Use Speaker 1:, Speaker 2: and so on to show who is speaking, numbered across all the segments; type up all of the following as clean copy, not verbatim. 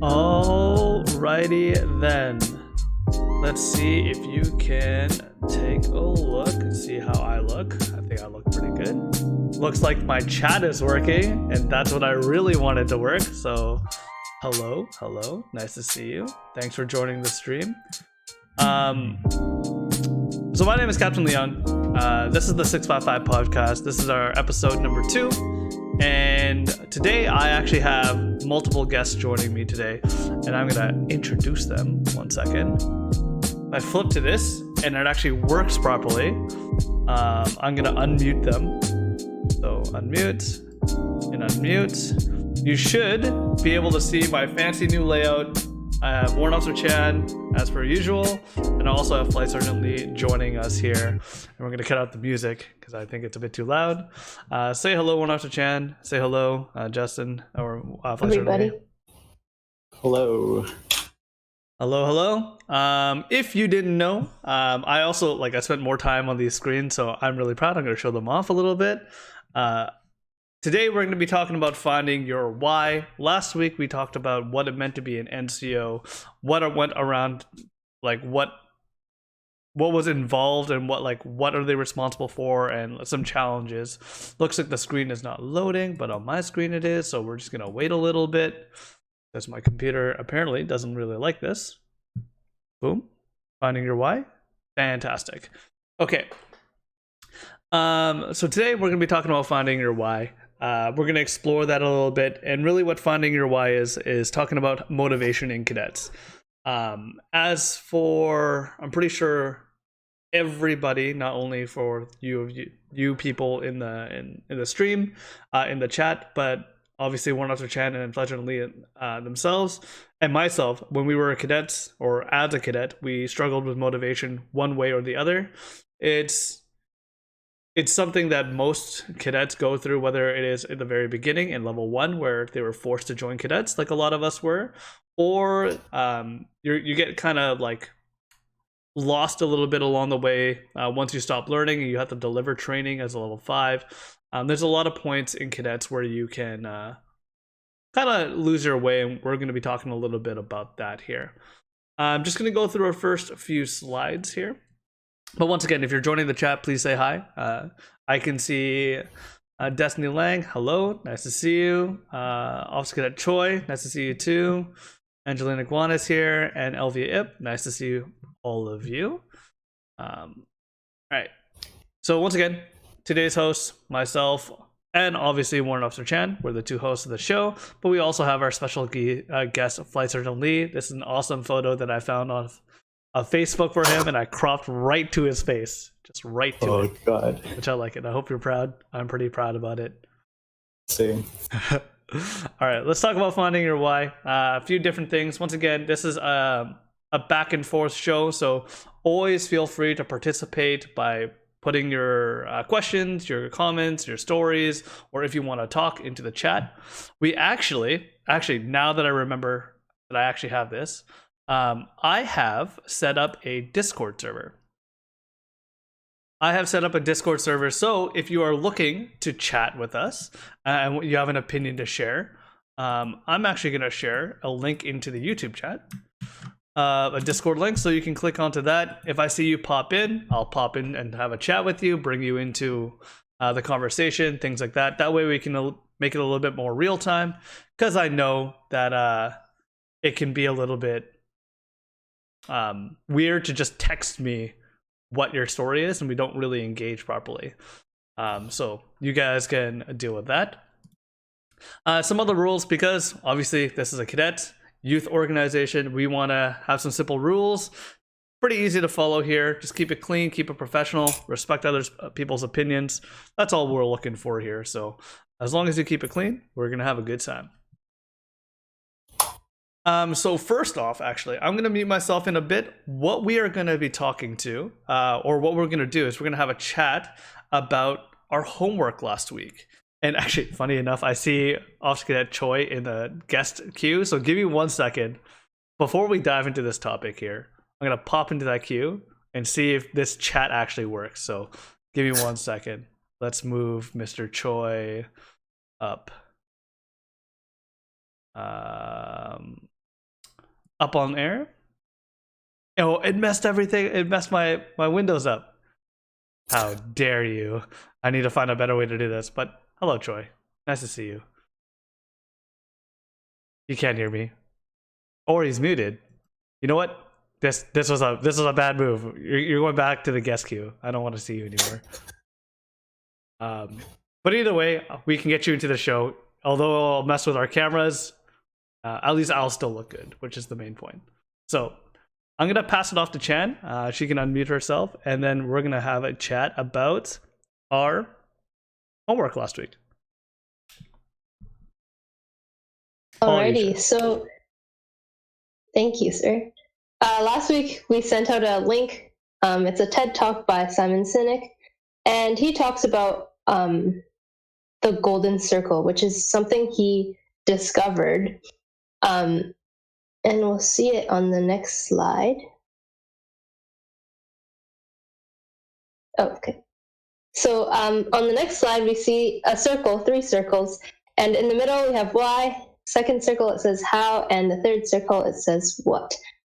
Speaker 1: Alrighty then. Let's see if you can take a look and see how I look. I think I look pretty good. Looks like my chat is working, and that's what I really wanted to work. So, hello, nice to see you. Thanks for joining the stream. So my name is Captain Leung. This is the 655 podcast. This is our episode number 2. And today I actually have multiple guests joining me today, and I'm gonna introduce them. One second. I flip to this and it actually works properly. I'm gonna unmute them. So unmute and unmute. You should be able to see my fancy new layout. I have Warrant Officer Chan as per usual, and I also have Flight Sergeant Lee joining us here. And we're gonna cut out the music because I think it's a bit too loud. Say hello, Warrant Officer Chan. Say hello, Justin, or Flight Sergeant Lee.
Speaker 2: Hello.
Speaker 1: Hello. If you didn't know, I also I spent more time on these screens, so I'm really proud. I'm going to show them off a little bit. Today we're going to be talking about finding your why. Last week we talked about what it meant to be an NCO, what went around, what was involved, and what are they responsible for, and some challenges. Looks like the screen is not loading, but on my screen it is, so we're just going to wait a little bit. Because my computer apparently doesn't really like this. Boom. Finding your why. Fantastic. Okay. So today we're going to be talking about finding your why. We're going to explore that a little bit. And really what finding your why is talking about motivation in cadets. As for, I'm pretty sure everybody, not only for you people in the stream, in the chat, but obviously Warrant Officer Chan and Flight Sergeant Lee themselves, and myself, when we were cadets, or as a cadet, we struggled with motivation one way or the other. It's something that most cadets go through, whether it is at the very beginning in level 1, where they were forced to join cadets, like a lot of us were, or you get kind of lost a little bit along the way once you stop learning and you have to deliver training as a level 5. There's a lot of points in cadets where you can kind of lose your way, and we're going to be talking a little bit about that here. I'm just going to go through our first few slides here. But once again, if you're joining the chat, please say hi. I can see Destiny Leung. Hello, nice to see you. Officer Cadet Choi, nice to see you too. Angelina Guanas here, and Elvia Ip, nice to see you, all of you. All right. So once again, today's host, myself, and obviously Warrant Officer Chan, we're the two hosts of the show, but we also have our special guest, Flight Sergeant Lee. This is an awesome photo that I found on Facebook for him, and I cropped right to his face, just right to it. Oh, God. Which I like it. I hope you're proud. I'm pretty proud about it.
Speaker 2: Same.
Speaker 1: All right, let's talk about finding your why. A few different things. Once again, this is a back and forth show, so always feel free to participate by putting your questions, your comments, your stories, or if you want to talk, into the chat. We actually, now that I remember that I actually have this, I have set up a Discord server. So if you are looking to chat with us and you have an opinion to share, I'm actually going to share a link into the YouTube chat. A Discord link, so you can click onto that. If I see you pop in, I'll pop in and have a chat with you, bring you into the conversation, things like that. That way we can make it a little bit more real time, because I know that it can be a little bit weird to just text me what your story is, and we don't really engage properly. So you guys can deal with that. Some other rules, because obviously this is a cadet youth organization, we want to have some simple rules. Pretty easy to follow here. Just keep it clean, keep it professional, respect others people's opinions. That's all we're looking for here. So as long as you keep it clean, we're gonna have a good time. So first off, actually, I'm gonna mute myself in a bit. What we are gonna be talking to, or what we're gonna do, is we're gonna have a chat about our homework last week. And actually, funny enough, I see Officer Cadet Choi in the guest queue. So give me 1 second. Before we dive into this topic here, I'm going to pop into that queue and see if this chat actually works. So give me 1 second. Let's move Mr. Choi up. up on air. Oh, it messed everything. It messed my windows up. How dare you? I need to find a better way to do this. But hello, Troy. Nice to see you. You can't hear me, or he's muted. You know what? This was a bad move. You're going back to the guest queue. I don't want to see you anymore. But either way, we can get you into the show. Although I'll mess with our cameras, at least I'll still look good, which is the main point. So I'm gonna pass it off to Chan. She can unmute herself, and then we're gonna have a chat about our homework last week.
Speaker 3: Alrighty, so thank you, sir. Last week we sent out a link. It's a TED Talk by Simon Sinek, and he talks about the golden circle, which is something he discovered. And we'll see it on the next slide. Oh, okay. So on the next slide, we see a circle, 3 circles, and in the middle we have why. Second circle, it says how, and the third circle, it says what.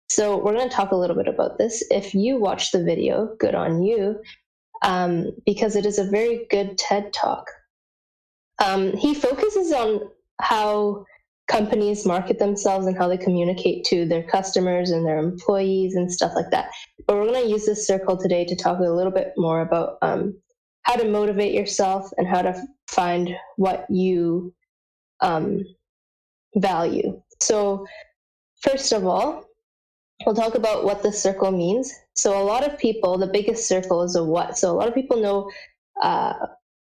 Speaker 3: So we're going to talk a little bit about this. If you watch the video, good on you, because it is a very good TED Talk. He focuses on how companies market themselves and how they communicate to their customers and their employees and stuff like that. But we're going to use this circle today to talk a little bit more about how to motivate yourself and how to find what you value. So first of all, we'll talk about what the circle means. So a lot of people, the biggest circle is a what. So a lot of people know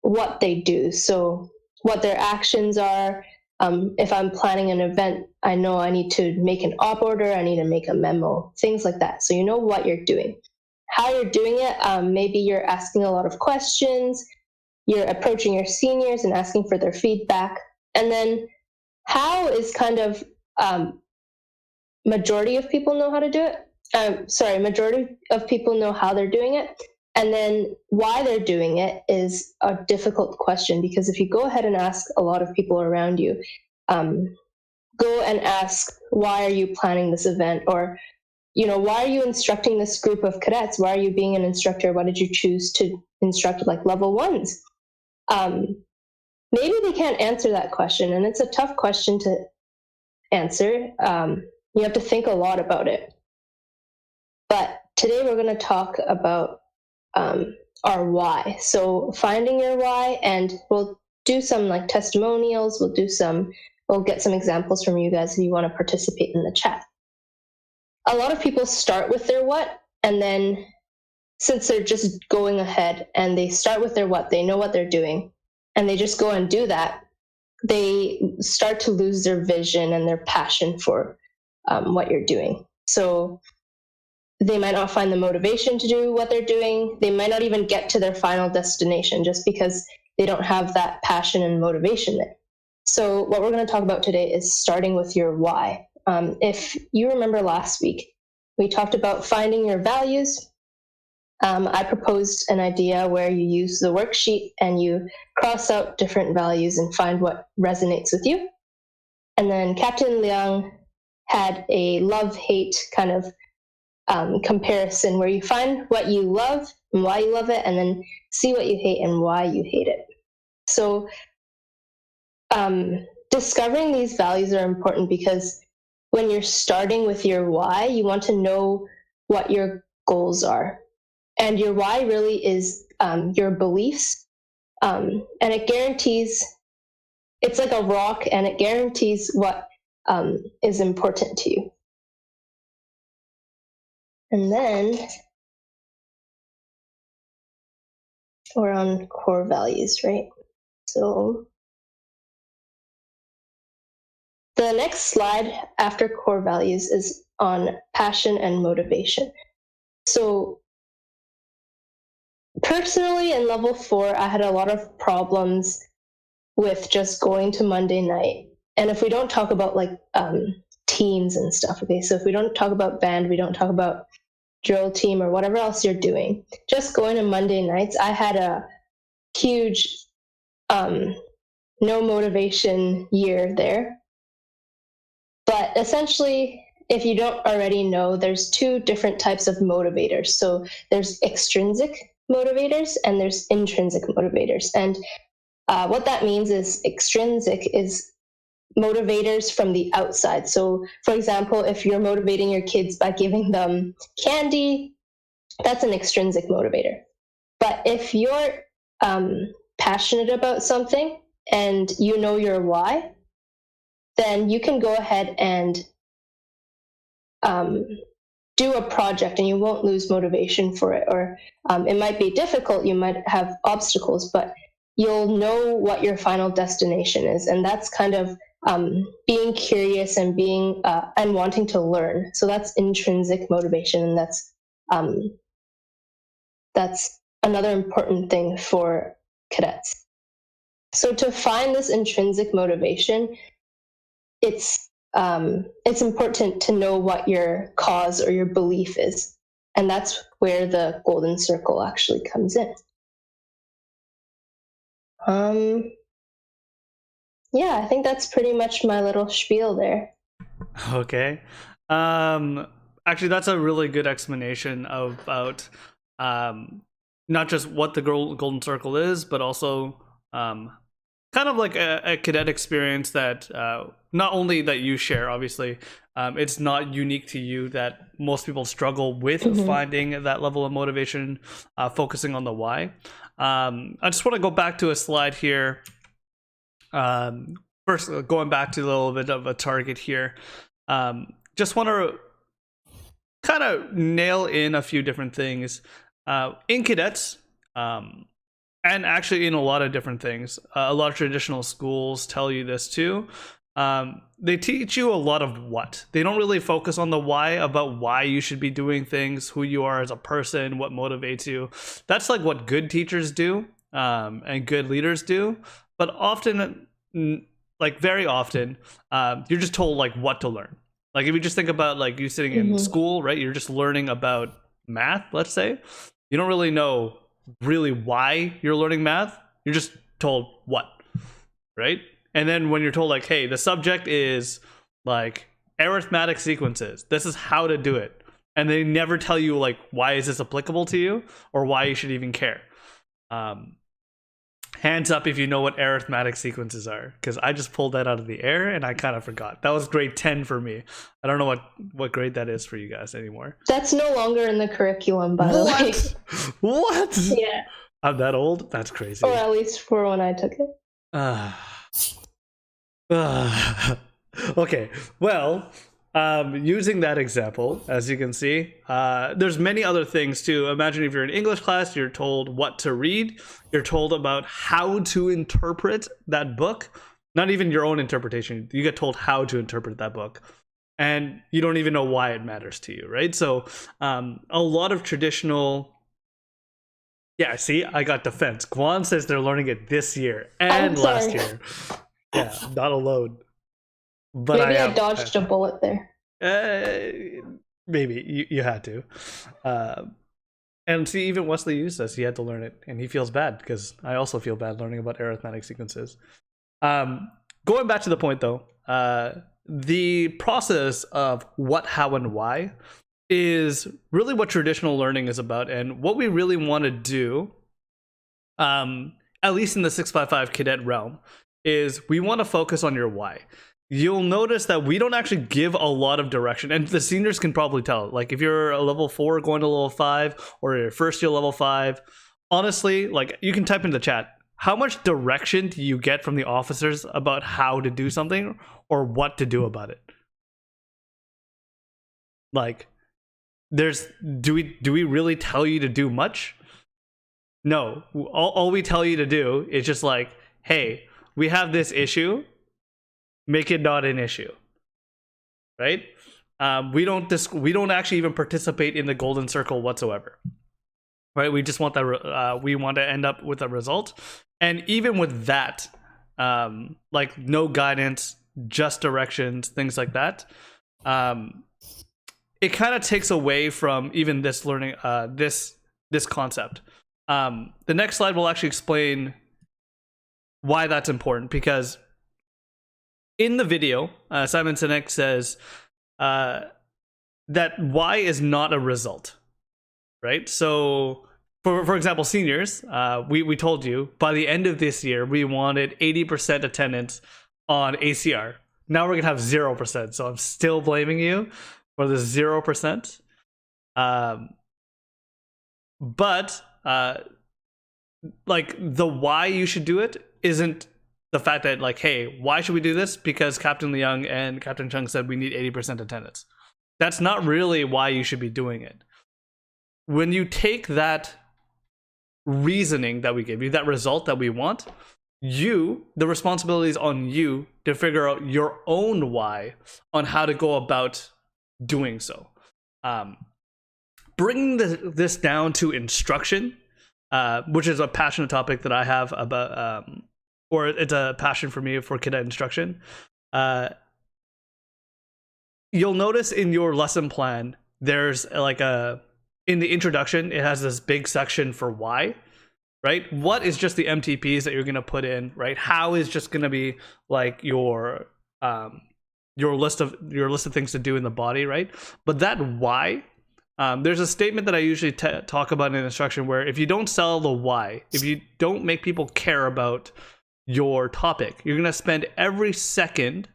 Speaker 3: what they do. So what their actions are. If I'm planning an event, I know I need to make an op order, I need to make a memo, things like that. So you know what you're doing. How you're doing it, maybe you're asking a lot of questions, you're approaching your seniors and asking for their feedback. And then how is kind of majority of people know how to do it. Majority of people know how they're doing it. And then why they're doing it is a difficult question, because if you go ahead and ask a lot of people around you, go and ask, why are you planning this event? Or, why are you instructing this group of cadets? Why are you being an instructor? Why did you choose to instruct like level 1s? Maybe they can't answer that question, and it's a tough question to answer. You have to think a lot about it. But today we're going to talk about our why. So finding your why, and we'll do some like testimonials. We'll get some examples from you guys if you want to participate in the chat. A lot of people start with their what, and then since they're just going ahead and they start with their what, they know what they're doing, and they just go and do that, they start to lose their vision and their passion for what you're doing. So they might not find the motivation to do what they're doing. They might not even get to their final destination just because they don't have that passion and motivation there. So what we're going to talk about today is starting with your why. If you remember last week, we talked about finding your values. I proposed an idea where you use the worksheet and you cross out different values and find what resonates with you. And then Captain Leung had a love-hate kind of comparison where you find what you love and why you love it, and then see what you hate and why you hate it. So discovering these values are important, because when you're starting with your why, you want to know what your goals are. And your why really is your beliefs. And it guarantees, it's like a rock, and it guarantees what is important to you. And then we're on core values, right? So the next slide after core values is on passion and motivation. So personally, in level 4, I had a lot of problems with just going to Monday night. And if we don't talk about like teams and stuff, okay, so if we don't talk about band, we don't talk about drill team or whatever else you're doing, just going to Monday nights, I had a huge no motivation year there. But essentially, if you don't already know, there's two different types of motivators. So there's extrinsic motivators and there's intrinsic motivators. And what that means is extrinsic is motivators from the outside. So, for example, if you're motivating your kids by giving them candy, that's an extrinsic motivator. But if you're passionate about something and you know your why, then you can go ahead and do a project and you won't lose motivation for it. Or it might be difficult, you might have obstacles, but you'll know what your final destination is. And that's kind of being curious and being and wanting to learn. So that's intrinsic motivation, and that's another important thing for cadets. So to find this intrinsic motivation, it's important to know what your cause or your belief is, and that's where the golden circle actually comes in. Yeah, I think that's pretty much my little spiel there.
Speaker 1: Okay. Actually, that's a really good explanation about not just what the golden circle is, but also kind of like a cadet experience that not only that you share, obviously, it's not unique to you, that most people struggle with finding that level of motivation, focusing on the why. I just want to go back to a slide here. First, going back to a little bit of a target here. Just want to kind of nail in a few different things in cadets. And actually in a lot of different things. A lot of traditional schools tell you this too. They teach you a lot of what. They don't really focus on the why, about why you should be doing things, who you are as a person, what motivates you. That's like what good teachers do and good leaders do. But often, like very often, you're just told like what to learn. Like if you just think about like you sitting in school, right? You're just learning about math, let's say. You don't really know really why you're learning math. You're just told what, right? And then when you're told like, hey, the subject is like arithmetic sequences, this is how to do it, and they never tell you like why is this applicable to you or why you should even care. Hands up if you know what arithmetic sequences are, because I just pulled that out of the air and I kind of forgot. That was grade 10 for me. I don't know what grade that is for you guys anymore.
Speaker 3: That's no longer in the curriculum, by the way.
Speaker 1: What?
Speaker 3: Yeah.
Speaker 1: I'm that old? That's crazy.
Speaker 3: Or at least for when I took it.
Speaker 1: Okay, well, using that example, as you can see, there's many other things too. Imagine if you're in English class, you're told what to read, you're told about how to interpret that book. Not even your own interpretation, you get told how to interpret that book, and you don't even know why it matters to you, right? So a lot of traditional, yeah, see, I got defense. Guan says they're learning it this year and last year. Yeah, not alone. But
Speaker 3: maybe I dodged a bullet there.
Speaker 1: Maybe you had to. And see, even Wesley used this. He had to learn it, and he feels bad because I also feel bad learning about arithmetic sequences. Going back to the point, though, the process of what, how, and why is really what traditional learning is about, and what we really want to do, at least in the 655 cadet realm, is we want to focus on your why. You'll notice that we don't actually give a lot of direction, and the seniors can probably tell. Like if you're a level 4 going to level 5, or your first year level 5, honestly, like you can type in the chat, how much direction do you get from the officers about how to do something or what to do about it? Like, do we really tell you to do much? No, all we tell you to do is just like, hey, we have this issue, make it not an issue, right? We don't actually even participate in the golden circle whatsoever, right? We just want that. We want to end up with a result, and even with that, like no guidance, just directions, things like that. It kind of takes away from even this learning, this concept. The next slide will actually explain why that's important, because in the video, Simon Sinek says that Y is not a result, right? So for example, seniors, we told you by the end of this year we wanted 80% attendance on ACR. Now we're gonna have 0%. So I'm still blaming you for the 0%. But like the why you should do it isn't the fact that like, hey, why should we do this? Because Captain Leung and Captain Chung said we need 80% attendance. That's not really why you should be doing it. When you take that reasoning that we give you, that result that we want, the responsibility is on you to figure out your own why on how to go about doing so. Bringing this down to instruction, which is a passionate topic that I have about, or it's a passion for me for cadet instruction. You'll notice in your lesson plan, there's like in the introduction, it has this big section for why, right? What is just the MTPs that you're going to put in, right? How is just going to be like your list of things to do in the body, right? But that why, there's a statement that I usually talk about in instruction where if you don't sell the why, if you don't make people care about your topic, you're going to spend every second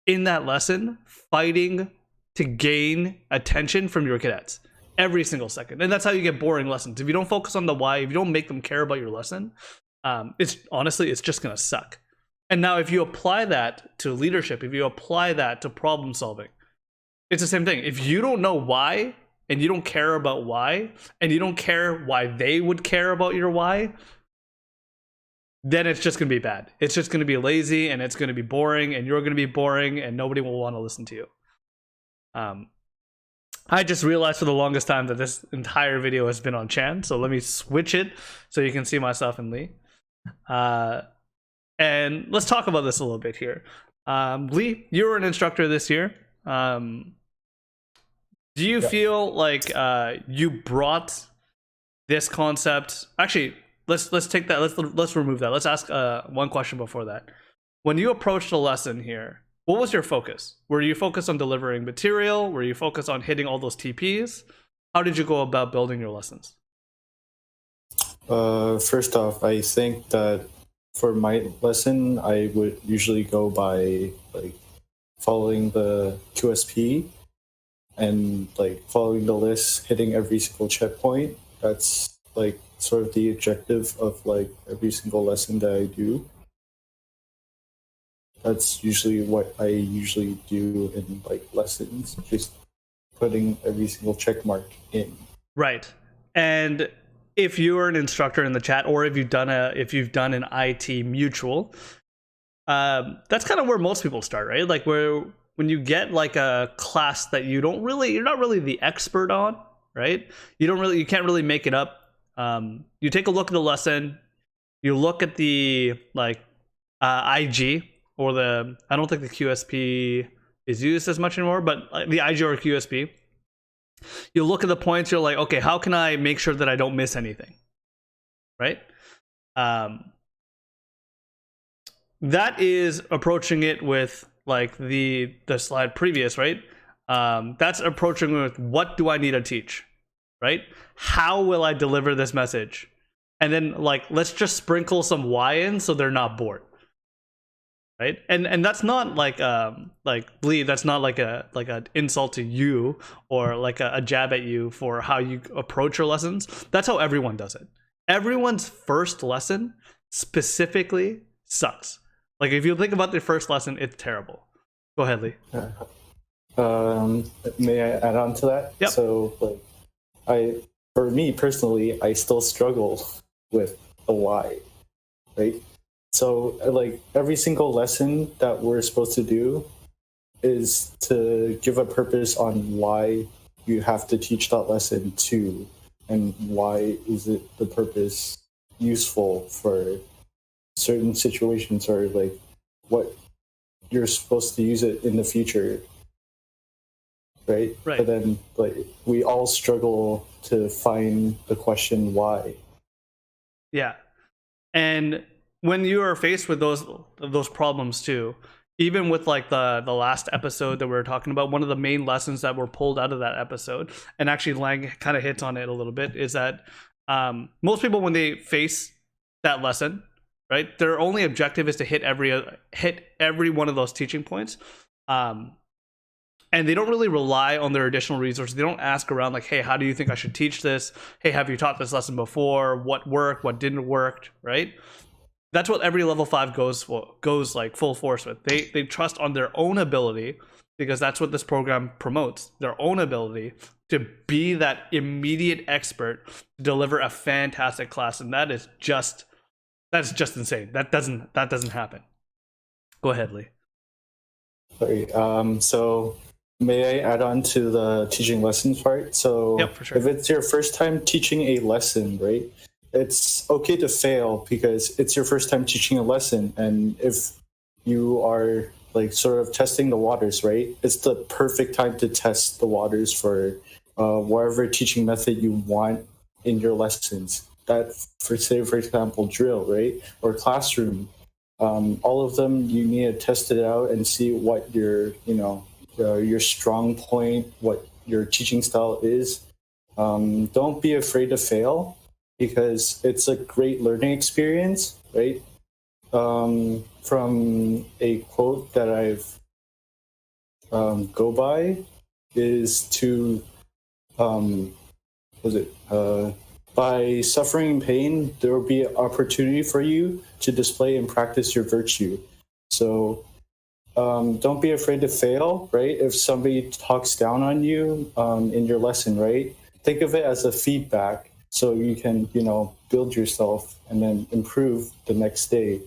Speaker 1: in that lesson fighting to gain attention from your cadets. Every single second. And that's how you get boring lessons. If you don't focus on the why, if you don't make them care about your lesson, it's just going to suck. And now if you apply that to leadership, if you apply that to problem solving, it's the same thing. If you don't know why, and you don't care about why, and you don't care why they would care about your why, then it's just going to be bad. It's just going to be lazy, and it's going to be boring, and you're going to be boring, and nobody will want to listen to you. I just realized for the longest time that this entire video has been on Chan, so let me switch it so you can see myself and Lee. And let's talk about this a little bit here. Lee, you were an instructor this year. Do you feel like you brought this concept? Actually, let's take that. Let's remove that. Let's ask one question before that. When you approached the lesson here, what was your focus? Were you focused on delivering material? Were you focused on hitting all those TPs? How did you go about building your lessons?
Speaker 2: First off, I think that for my lesson, I would usually go by like following the QSP and like following the list, hitting every single checkpoint. That's like sort of the objective of like every single lesson that I do. That's usually what I usually do in like lessons, just putting every single check mark in.
Speaker 1: Right. And if you're an instructor in the chat, or if you've done an IT mutual, that's kind of where most people start, right? Like when you get like a class that you're not really the expert on, right? You can't really make it up. You take a look at the lesson, you look at the like IG. Or I don't think the QSP is used as much anymore, but the IG or QSP, you look at the points, you're like, okay, how can I make sure that I don't miss anything, right? That is approaching it with like the slide previous, right? That's approaching with what do I need to teach, right? How will I deliver this message? And then like, let's just sprinkle some why in so they're not bored. Right, and that's not like Lee. That's not like an insult to you or like a jab at you for how you approach your lessons. That's how everyone does it. Everyone's first lesson specifically sucks. Like if you think about their first lesson, it's terrible. Go ahead, Lee.
Speaker 2: May I add on to that?
Speaker 1: Yep.
Speaker 2: So like for me personally, I still struggle with the why, right? So like every single lesson that we're supposed to do is to give a purpose on why you have to teach that lesson to, and why is it the purpose useful for certain situations, or like what you're supposed to use it in the future, right? But then like we all struggle to find the question why.
Speaker 1: Yeah, and when you are faced with those problems too, even with like the last episode that we were talking about, one of the main lessons that were pulled out of that episode, and actually Leung kind of hits on it a little bit, is that most people, when they face that lesson, right, their only objective is to hit every one of those teaching points, and they don't really rely on their additional resources. They don't ask around like, hey, how do you think I should teach this? Hey, have you taught this lesson before? What worked? What didn't work? Right? That's what every level 5 goes like full force with. They trust on their own ability, because that's what this program promotes, their own ability to be that immediate expert to deliver a fantastic class. And that's just insane. That doesn't happen. Go ahead, Lee.
Speaker 2: Sorry. So may I add on to the teaching lessons part? So
Speaker 1: Yep, for sure.
Speaker 2: if it's your first time teaching a lesson, right, it's okay to fail because it's your first time teaching a lesson. And if you are like sort of testing the waters, right, it's the perfect time to test the waters for whatever teaching method you want in your lessons. That, for example, drill, right, or classroom. All of them, you need to test it out and see what your strong point, what your teaching style is. Don't be afraid to fail, because it's a great learning experience, right? From a quote that I've go by is to by suffering pain, there will be an opportunity for you to display and practice your virtue. So don't be afraid to fail, right? If somebody talks down on you in your lesson, right, think of it as a feedback, so you can, build yourself and then improve the next day.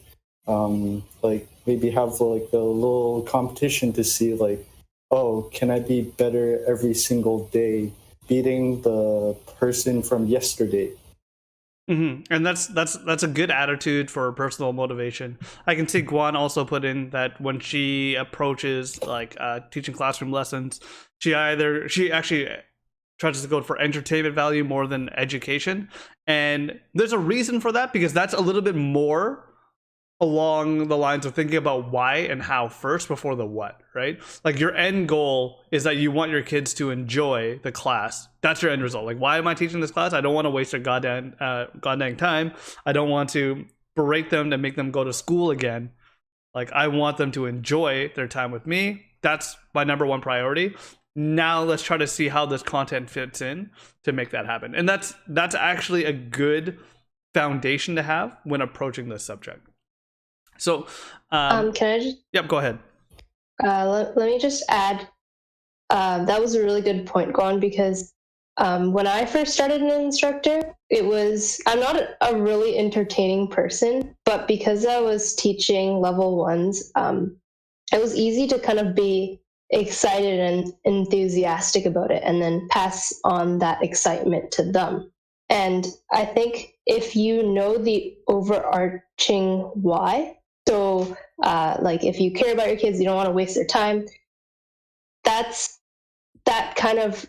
Speaker 2: Like maybe have like a little competition to see like, oh, can I be better every single day, beating the person from yesterday?
Speaker 1: Mm-hmm. And that's a good attitude for personal motivation. I can see Guan also put in that when she approaches like teaching classroom lessons, she actually tries to go for entertainment value more than education, and there's a reason for that, because that's a little bit more along the lines of thinking about why and how first before the what, right? Like your end goal is that you want your kids to enjoy the class. That's your end result. Like, why am I teaching this class? I don't want to waste their goddamn time. I don't want to berate them to make them go to school again. Like, I want them to enjoy their time with me. That's my number one priority. Now let's try to see how this content fits in to make that happen. And that's actually a good foundation to have when approaching this subject. So,
Speaker 3: can I just?
Speaker 1: Yep, go ahead.
Speaker 3: Let me just add. That was a really good point, Guan, because when I first started as an instructor, I'm not a really entertaining person, but because I was teaching level 1s, it was easy to kind of be excited and enthusiastic about it, and then pass on that excitement to them. And I think if you know the overarching why, so like if you care about your kids, you don't want to waste their time, that kind of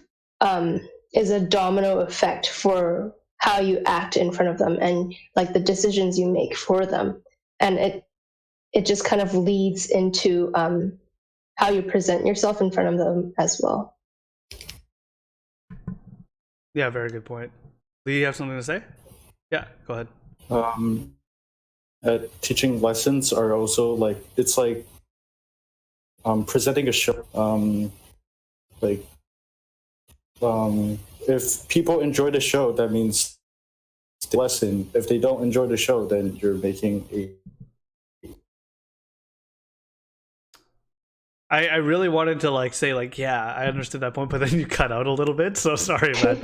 Speaker 3: is a domino effect for how you act in front of them and like the decisions you make for them. And it just kind of leads into how you present yourself in front of them as well.
Speaker 1: Yeah, very good point. Lee, you have something to say? Yeah, go ahead.
Speaker 2: Teaching lessons are also like, it's like presenting a show. If people enjoy the show, that means the lesson. If they don't enjoy the show, then you're making a...
Speaker 1: I really wanted to like say like, yeah, I understood that point, but then you cut out a little bit, so sorry, man.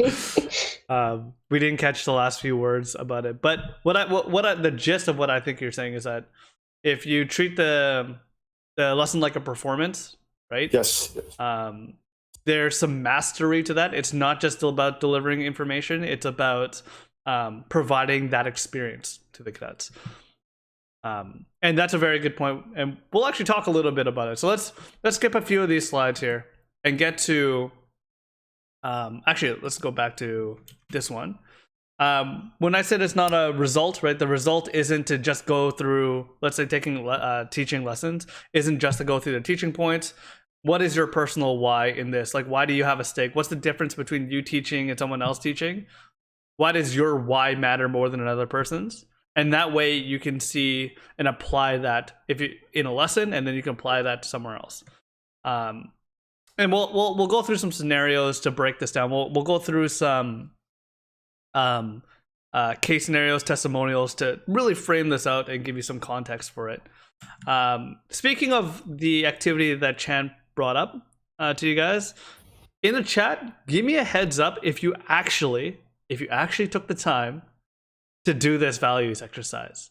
Speaker 1: We didn't catch the last few words about it. But the gist of what I think you're saying is that if you treat the lesson like a performance, right?
Speaker 2: Yes.
Speaker 1: There's some mastery to that. It's not just about delivering information. It's about providing that experience to the cadets. And that's a very good point. And we'll actually talk a little bit about it. So let's skip a few of these slides here and get to, actually, let's go back to this one. When I said it's not a result, right? The result isn't to just go through, let's say, taking teaching lessons, isn't just to go through the teaching points. What is your personal why in this? Like, why do you have a stake? What's the difference between you teaching and someone else teaching? Why does your why matter more than another person's? And that way you can see and apply that if you in a lesson, and then you can apply that to somewhere else. And we'll go through some scenarios to break this down. We'll go through some case scenarios, testimonials to really frame this out and give you some context for it. Speaking of the activity that Chan brought up to you guys in the chat, give me a heads up if you actually took the time to do this values exercise,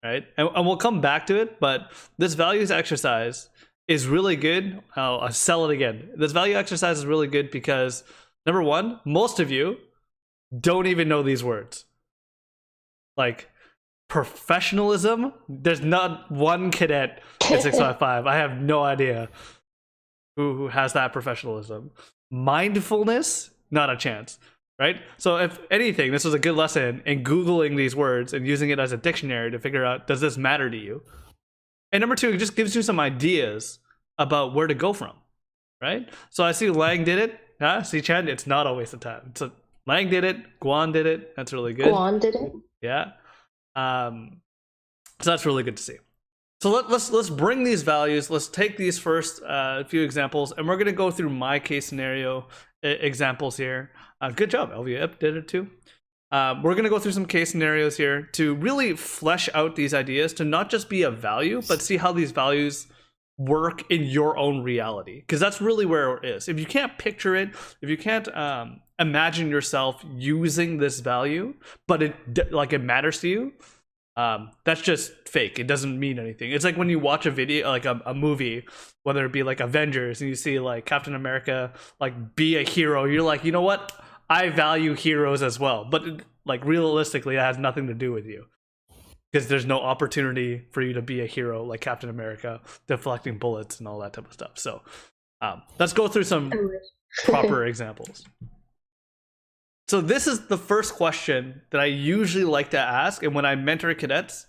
Speaker 1: right? And we'll come back to it, but this values exercise is really good. I'll sell it again. This value exercise is really good because, number one, most of you don't even know these words. Like professionalism, there's not one cadet at 655. I have no idea who has that professionalism. Mindfulness, not a chance. Right? So if anything, this was a good lesson in Googling these words and using it as a dictionary to figure out, does this matter to you? And number two, it just gives you some ideas about where to go from, right? So I see Leung did it. See, Chan, it's not a waste of time. So Leung did it. Guan did it. That's really good.
Speaker 3: Guan did it.
Speaker 1: Yeah. So that's really good to see. So let's bring these values. Let's take these first few examples, and we're going to go through my case scenario examples here. Good job, LVIP did it too. We're going to go through some case scenarios here to really flesh out these ideas to not just be a value, but see how these values work in your own reality. Because that's really where it is. If you can't picture it, if you can't imagine yourself using this value, but it matters to you, that's just fake. It doesn't mean anything. It's like when you watch a video, like a movie, whether it be like Avengers, and you see like Captain America like be a hero, you're like, you know what? I value heroes as well. But like realistically, it has nothing to do with you, because there's no opportunity for you to be a hero like Captain America, deflecting bullets and all that type of stuff. So let's go through some proper examples. So this is the first question that I usually like to ask, and when I mentor cadets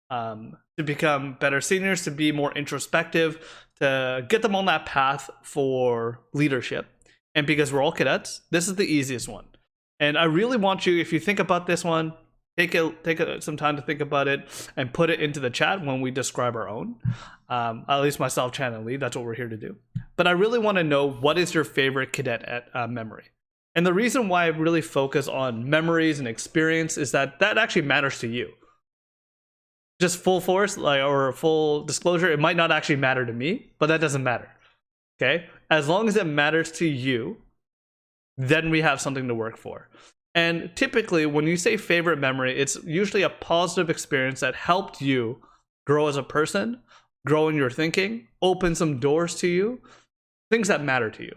Speaker 1: to become better seniors, to be more introspective, to get them on that path for leadership. And because we're all cadets, this is the easiest one. And I really want you, if you think about this one, take some time to think about it and put it into the chat when we describe our own. At least myself, Chan, and Lee, that's what we're here to do. But I really want to know, what is your favorite cadet memory? And the reason why I really focus on memories and experience is that actually matters to you. Just full force, or full disclosure, it might not actually matter to me, but that doesn't matter. Okay? As long as it matters to you, then we have something to work for. And typically, when you say favorite memory, it's usually a positive experience that helped you grow as a person, grow in your thinking, open some doors to you, things that matter to you.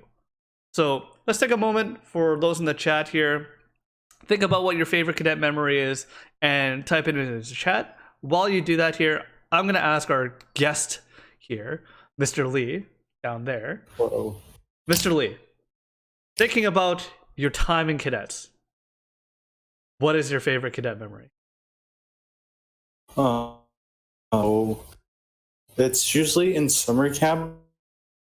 Speaker 1: So let's take a moment for those in the chat here. Think about what your favorite cadet memory is and type it into the chat. While you do that here, I'm going to ask our guest here, Mr. Lee, down there.
Speaker 2: Uh-oh.
Speaker 1: Mr. Lee, thinking about your time in cadets, what is your favorite cadet memory?
Speaker 2: Oh, it's usually in summer camp.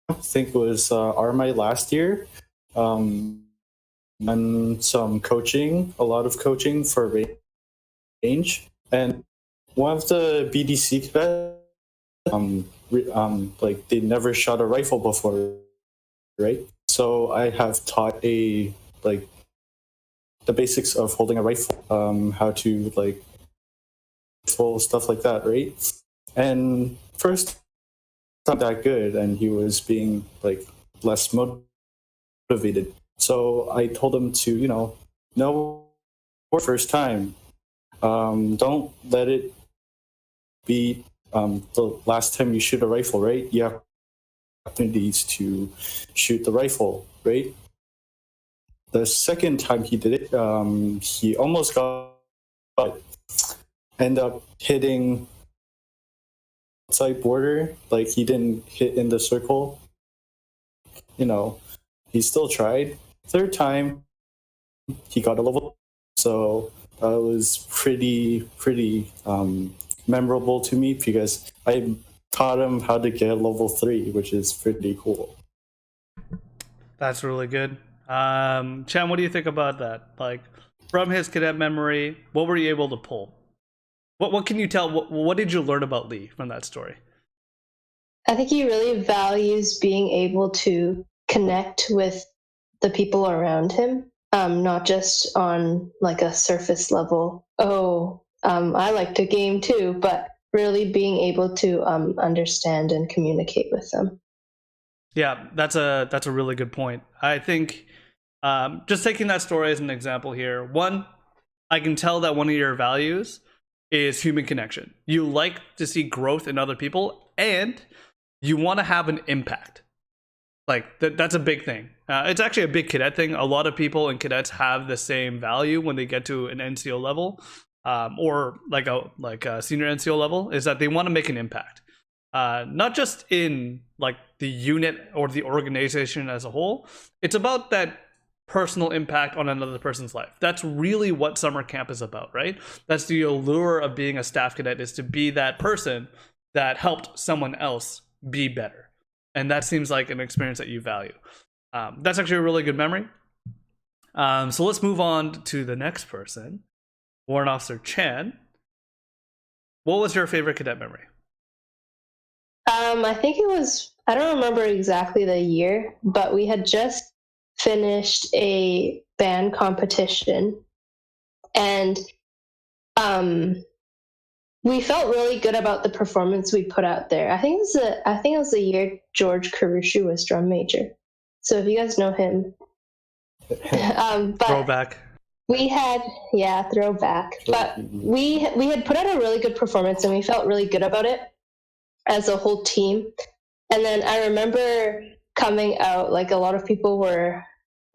Speaker 2: I think it was RMI last year. And some coaching, a lot of coaching for range. And one of the BDC cadets, like they never shot a rifle before, right? So I have taught the basics of holding a rifle, how to full stuff like that, right? And first, not that good, and he was being less motivated. So I told him to, no, first time, don't let it be the last time you shoot a rifle, right? You have opportunities to shoot the rifle, right? The second time he did it, he almost got ended up hitting outside border, he didn't hit in the circle. He still tried. Third time, he got a level. So was pretty memorable to me because I taught him how to get level 3, which is pretty cool.
Speaker 1: That's really good. Chan, what do you think about that? Like, from his cadet memory, what were you able to pull? What can you tell? What did you learn about Lee from that story?
Speaker 3: I think he really values being able to connect with the people around him, not just on like a surface level. I like to game too, but really being able to understand and communicate with them.
Speaker 1: Yeah, that's a really good point. I think just taking that story as an example here, one, I can tell that one of your values is human connection. You like to see growth in other people, and you want to have an impact. Like that's a big thing. It's actually a big cadet thing. A lot of people in cadets have the same value when they get to an NCO level, or like a senior NCO level, is that they want to make an impact. Not just in like the unit or the organization as a whole. It's about that personal impact on another person's life. That's really what summer camp is about, right? That's the allure of being a staff cadet, is to be that person that helped someone else be better. And that seems like an experience that you value. That's actually a really good memory. So let's move on to the next person. Warrant Officer Chan. What was your favorite cadet memory?
Speaker 3: I think it was, I don't remember exactly the year, but we had just finished a band competition, and we felt really good about the performance we put out there. I think it was the year George Karushu was drum major. So if you guys know him, but
Speaker 1: Throwback.
Speaker 3: we had throwback. But we had put out a really good performance, and we felt really good about it as a whole team. And then I remember coming out, like a lot of people were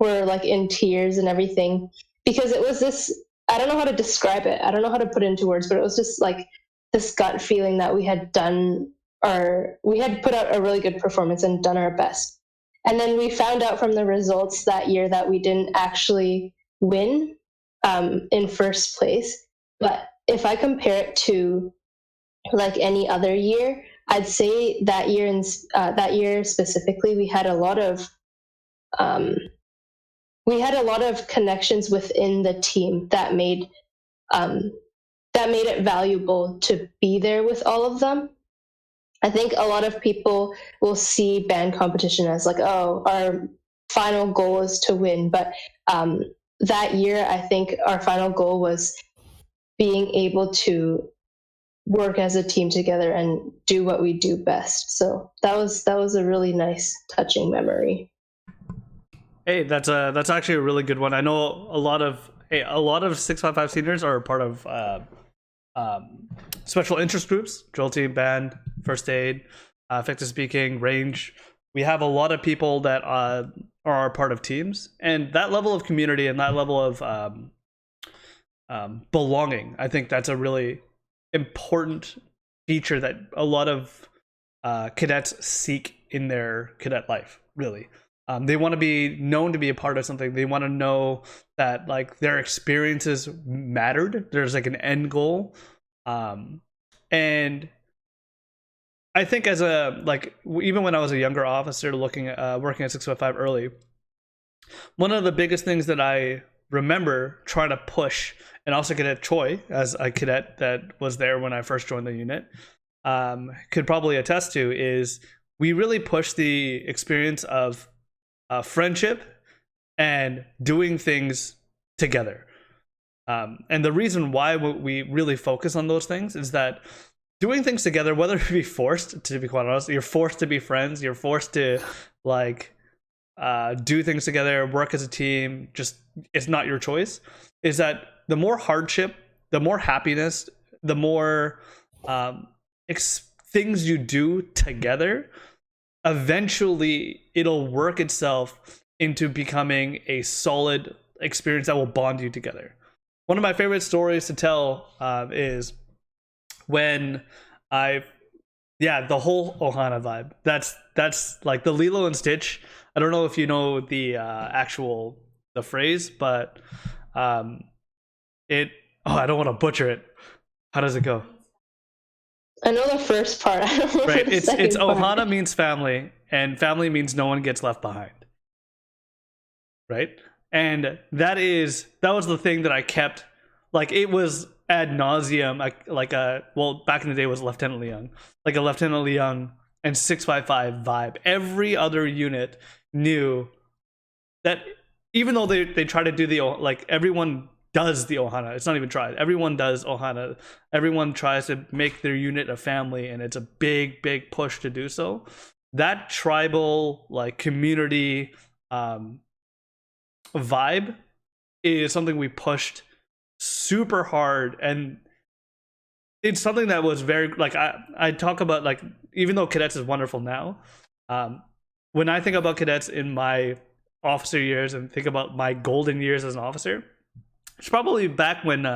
Speaker 3: like in tears and everything, because it was this, I don't know how to describe it. I don't know how to put it into words, but it was just like this gut feeling that we had put out a really good performance and done our best. And then we found out from the results that year that we didn't actually win in first place. But if I compare it to like any other year, I'd say that year specifically, we had a lot of connections within the team that made it valuable to be there with all of them. I think a lot of people will see band competition as like, oh, our final goal is to win. But that year, I think our final goal was being able to work as a team together and do what we do best. So that was a really nice, touching memory.
Speaker 1: Hey, that's actually a really good one. I know a lot of 655 seniors are a part of special interest groups: drill team, band, first aid, effective speaking, range. We have a lot of people that are a part of teams, and that level of community and that level of belonging, I think that's a really important feature that a lot of cadets seek in their cadet life. Really, they want to be known to be a part of something. They want to know that like their experiences mattered. There's like an end goal, and I think as even when I was a younger officer working at 655 early, one of the biggest things that I remember trying to push, and also Cadet Choi, as a cadet that was there when I first joined the unit, could probably attest to, is we really pushed the experience of friendship and doing things together. And the reason why we really focus on those things is that doing things together, whether it be forced, to be quite honest, you're forced to be friends, you're forced to like do things together, work as a team, just it's not your choice, is that the more hardship, the more happiness, the more things you do together, eventually it'll work itself into becoming a solid experience that will bond you together. One of my favorite stories to tell is when the whole Ohana vibe. That's like the Lilo and Stitch. I don't know if you know the phrase, but it Oh, I don't want to butcher it. How does it go?
Speaker 3: I know the first part. I don't remember
Speaker 1: Right.
Speaker 3: the
Speaker 1: It's
Speaker 3: second part.
Speaker 1: Ohana means family, and family means no one gets left behind. Right? And that was the thing that I kept, like, it was ad nauseum, well, back in the day it was Lieutenant Leung, like a Lieutenant Leung and 655 vibe. Every other unit knew that, even though they try to do the, like, everyone does the Ohana. It's not even tried. Everyone does Ohana. Everyone tries to make their unit a family, and it's a big, big push to do so. That tribal, like, community vibe is something we pushed super hard, and it's something that was very, like, I talk about, like, even though cadets is wonderful now, when I think about cadets in my officer years and think about my golden years as an officer, it's probably back when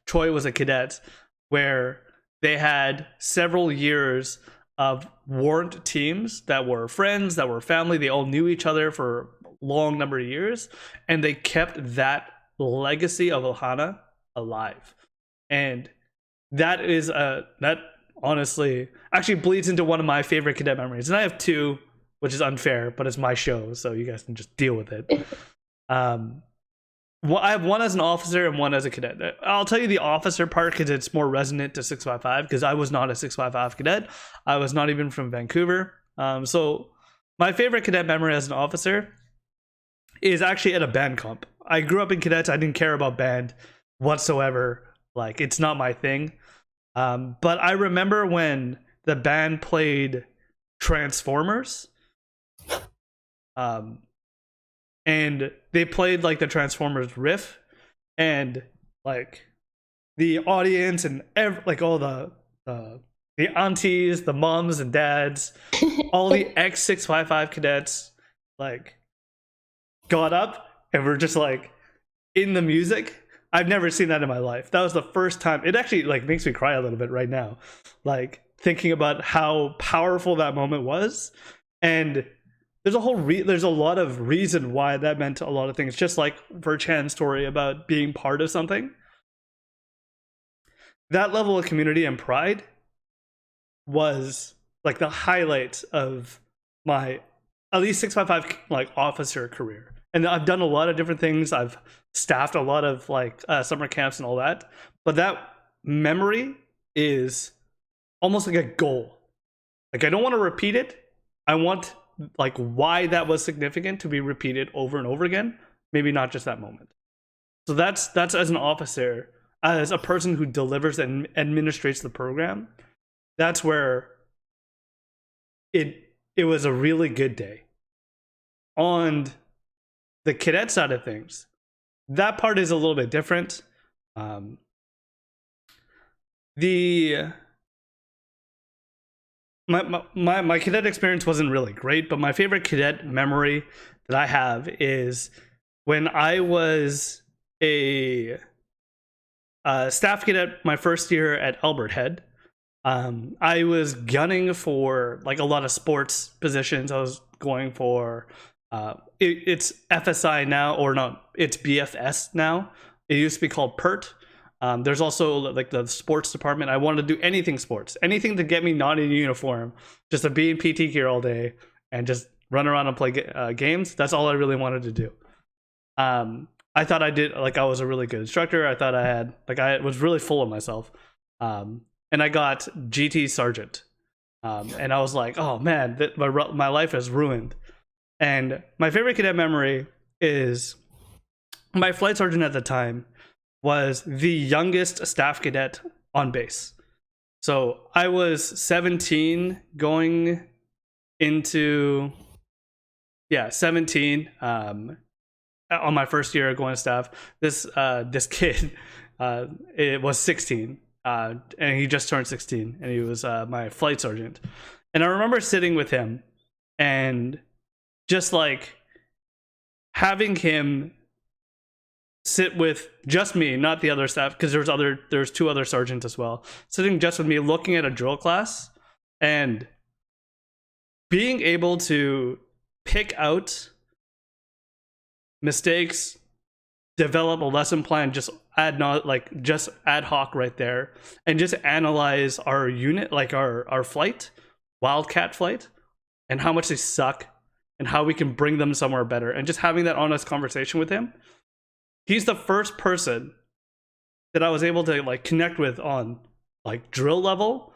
Speaker 1: Troy was a cadet, where they had several years of warrant teams that were friends, that were family. They all knew each other for a long number of years, and they kept that legacy of Ohana alive. And that honestly actually bleeds into one of my favorite cadet memories. And I have two, which is unfair, but it's my show, so you guys can just deal with it. Well, I have one as an officer and one as a cadet. I'll tell you the officer part because it's more resonant to 655, because I was not a 655 cadet. I was not even from Vancouver. So my favorite cadet memory as an officer is actually at a band comp. I grew up in cadets. I didn't care about band whatsoever. Like, it's not my thing. But I remember when the band played Transformers. And they played, like, the Transformers riff, and, like, the audience and like all the aunties, the moms and dads, all the ex-655 cadets, like, got up and were just, like, in the music. I've never seen that in my life. That was the first time. It actually, like, makes me cry a little bit right now, like, thinking about how powerful that moment was. And there's a lot of reason why that meant a lot of things. Just like Verchan's story about being part of something. That level of community and pride was, like, the highlight of my at least 655, like, officer career. And I've done a lot of different things. I've staffed a lot of, like, summer camps and all that. But that memory is almost like a goal. Like, I don't want to repeat it. I want, like, why that was significant to be repeated over and over again, maybe not just that moment. So that's as an officer, as a person who delivers and administrates the program, that's where it was a really good day. On the cadet side of things, that part is a little bit different. My cadet experience wasn't really great, but my favorite cadet memory that I have is when I was a staff cadet my first year at Albert Head. I was gunning for, like, a lot of sports positions. I was going for it's FSI now, or not, it's BFS now. It used to be called PERT. There's also, like, the sports department. I wanted to do anything sports, anything to get me not in uniform, just to be in PT gear all day and just run around and play games. That's all I really wanted to do. I thought I was a really good instructor. I thought I was really full of myself. And I got GT sergeant. And I was like, oh man, my life is ruined. And my favorite cadet memory is my flight sergeant at the time was the youngest staff cadet on base. So I was 17 going into 17 on my first year going to staff. This kid it was 16 and he just turned 16, and he was my flight sergeant. And I remember sitting with him and just, like, having him sit with just me, not the other staff, because there's two other sergeants as well, sitting just with me, looking at a drill class and being able to pick out mistakes, develop a lesson plan just just ad hoc right there, and just analyze our unit, like our flight, wildcat flight, and how much they suck, and how we can bring them somewhere better, and just having that honest conversation with him. He's the first person that I was able to like connect with on like drill level,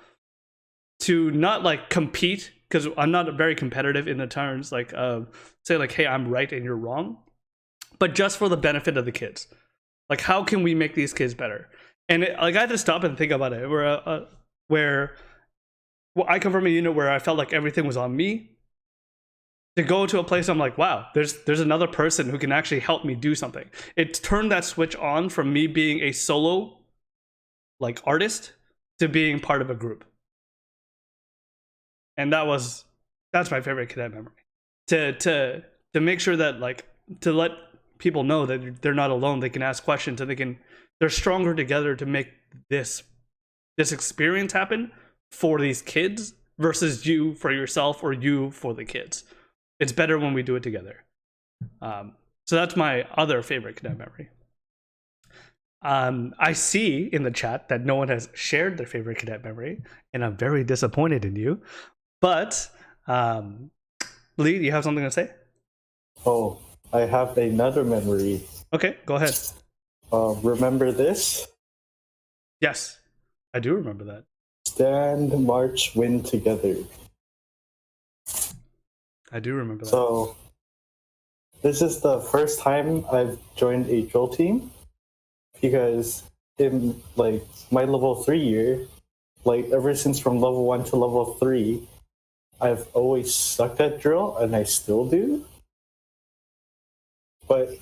Speaker 1: to not like compete, because I'm not very competitive in the terms like say like, hey, I'm right and you're wrong, but just for the benefit of the kids. Like, how can we make these kids better? And like, I had to stop and think about it. Where I come from a unit where I felt like everything was on me. To go to a place, I'm like, wow, there's another person who can actually help me do something. It turned that switch on from me being a solo like artist to being part of a group. And that's my favorite cadet memory. To make sure that, like, to let people know that they're not alone, they can ask questions, and they're stronger together to make this experience happen for these kids versus you for yourself or you for the kids. It's better when we do it together. So that's my other favorite cadet memory. I see in the chat that no one has shared their favorite cadet memory, and I'm very disappointed in you. But Lee, you have something to say?
Speaker 2: Oh, I have another memory.
Speaker 1: Okay, go ahead.
Speaker 2: Remember this?
Speaker 1: Yes, I do remember that.
Speaker 2: Stand, march, win together.
Speaker 1: I do remember that.
Speaker 2: So, this is the first time I've joined a drill team, because in like my level 3 year, like ever since from level 1 to level 3, I've always sucked at drill, and I still do. But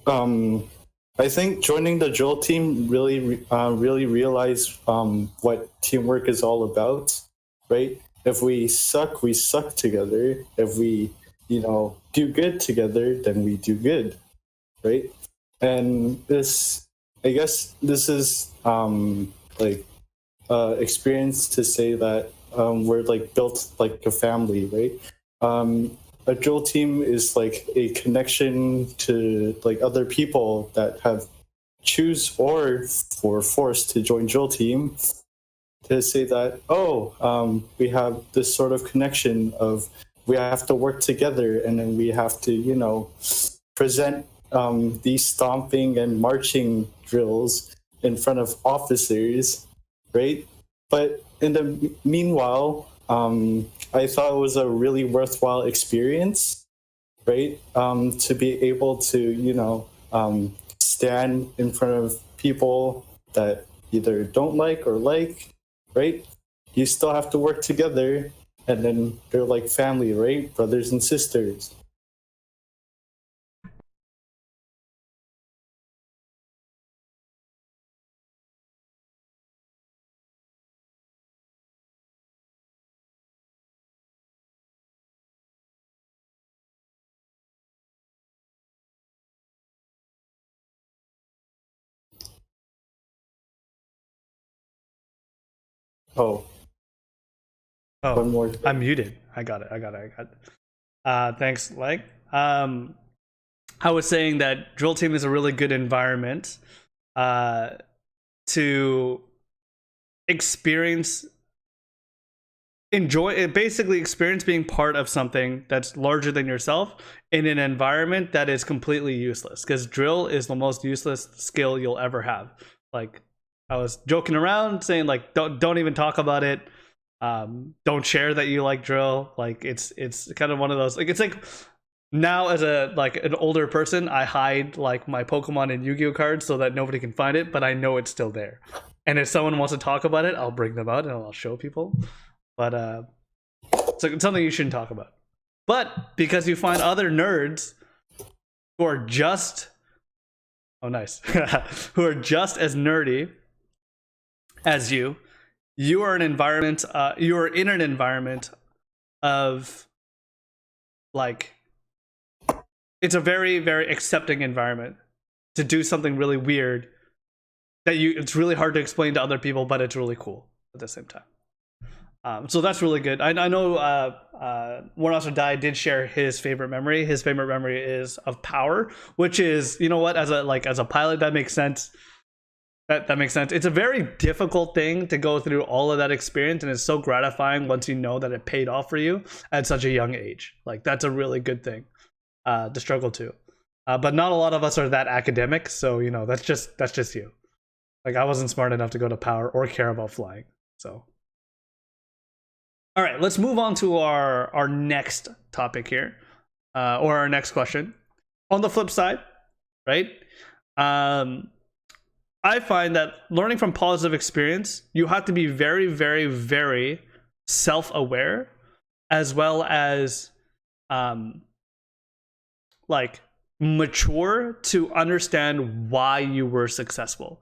Speaker 2: I think joining the drill team really realized what teamwork is all about, right? If we suck together. If we, do good together, then we do good, right? And I guess this is experience to say that we're like built like a family, right? A drill team is like a connection to like other people that have choose or were forced to join drill team, to say that, we have this sort of connection of we have to work together, and then we have to, present these stomping and marching drills in front of officers, right? But in the meanwhile, I thought it was a really worthwhile experience, right? To be able to, stand in front of people that either don't like or like, right? You still have to work together, and then they're like family, right? Brothers and sisters. Oh, one more thing.
Speaker 1: I'm muted. I got it. Thanks, Leg. I was saying that drill team is a really good environment to experience being part of something that's larger than yourself in an environment that is completely useless, because drill is the most useless skill you'll ever have. Like, I was joking around saying, like, don't even talk about it. Don't share that you like drill. Like, it's kind of one of those, like, it's like, now as an older person, I hide like my Pokemon and Yu-Gi-Oh cards so that nobody can find it, but I know it's still there. And if someone wants to talk about it, I'll bring them out and I'll show people. But it's something you shouldn't talk about. But because you find other nerds who are just who are just as nerdy as you are in an environment of, like, it's a very, very accepting environment to do something really weird that it's really hard to explain to other people, but it's really cool at the same time. So that's really good. I know One Also Die did share his favorite memory. His favorite memory is of power, which is, you know what, as a pilot, that makes sense. That makes sense. It's a very difficult thing to go through all of that experience, and it's so gratifying once you know that it paid off for you at such a young age. Like, that's a really good thing to struggle to. But not a lot of us are that academic, so you know that's just you. Like, I wasn't smart enough to go to power or care about flying. So, all right, let's move on to our next topic here, or our next question. On the flip side, right? I find that learning from positive experience, you have to be very, very, very self-aware, as well as like mature to understand why you were successful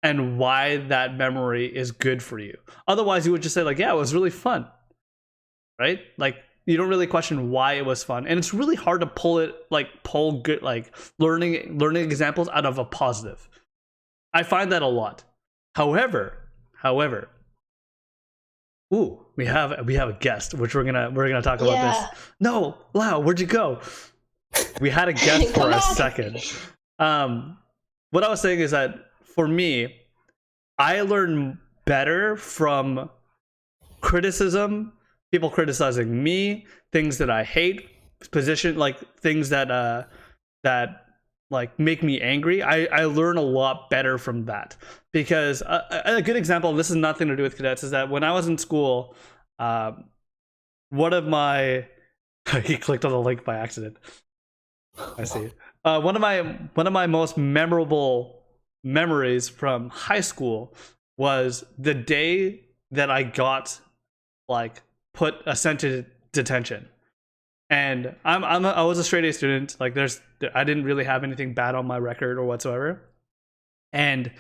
Speaker 1: and why that memory is good for you. Otherwise, you would just say like, yeah, it was really fun, right? Like, you don't really question why it was fun, and it's really hard to pull good like learning examples out of a positive. I find that a lot. However, ooh, we have a guest, which we're gonna talk about this. No, Lau, where'd you go? We had a guest for a second. What I was saying is that for me, I learn better from criticism, people criticizing me, things that I hate, things that like make me angry. I learn a lot better from that, because a good example, this has nothing to do with cadets, is that when I was in school, one of my he clicked on the link by accident. I see. One of my most memorable memories from high school was the day that I got sent to detention. And I was a straight A student. Like, I didn't really have anything bad on my record or whatsoever. And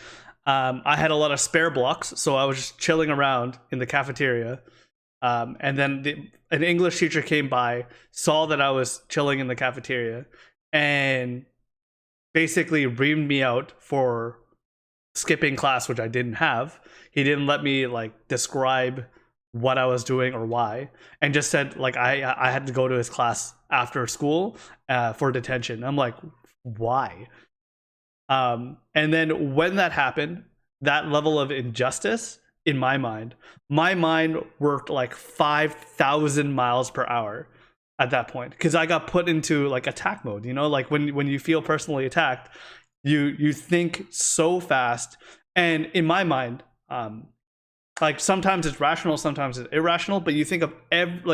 Speaker 1: I had a lot of spare blocks, so I was just chilling around in the cafeteria. And then an English teacher came by, saw that I was chilling in the cafeteria, and basically reamed me out for skipping class, which I didn't have. He didn't let me describe what I was doing or why, and just said I had to go to his class after school for detention. I'm like, why? And then when that happened, that level of injustice in my mind worked like 5,000 miles per hour at that point, because I got put into attack mode. You know, like when you feel personally attacked, you think so fast, and in my mind, sometimes it's rational, sometimes it's irrational, but you think of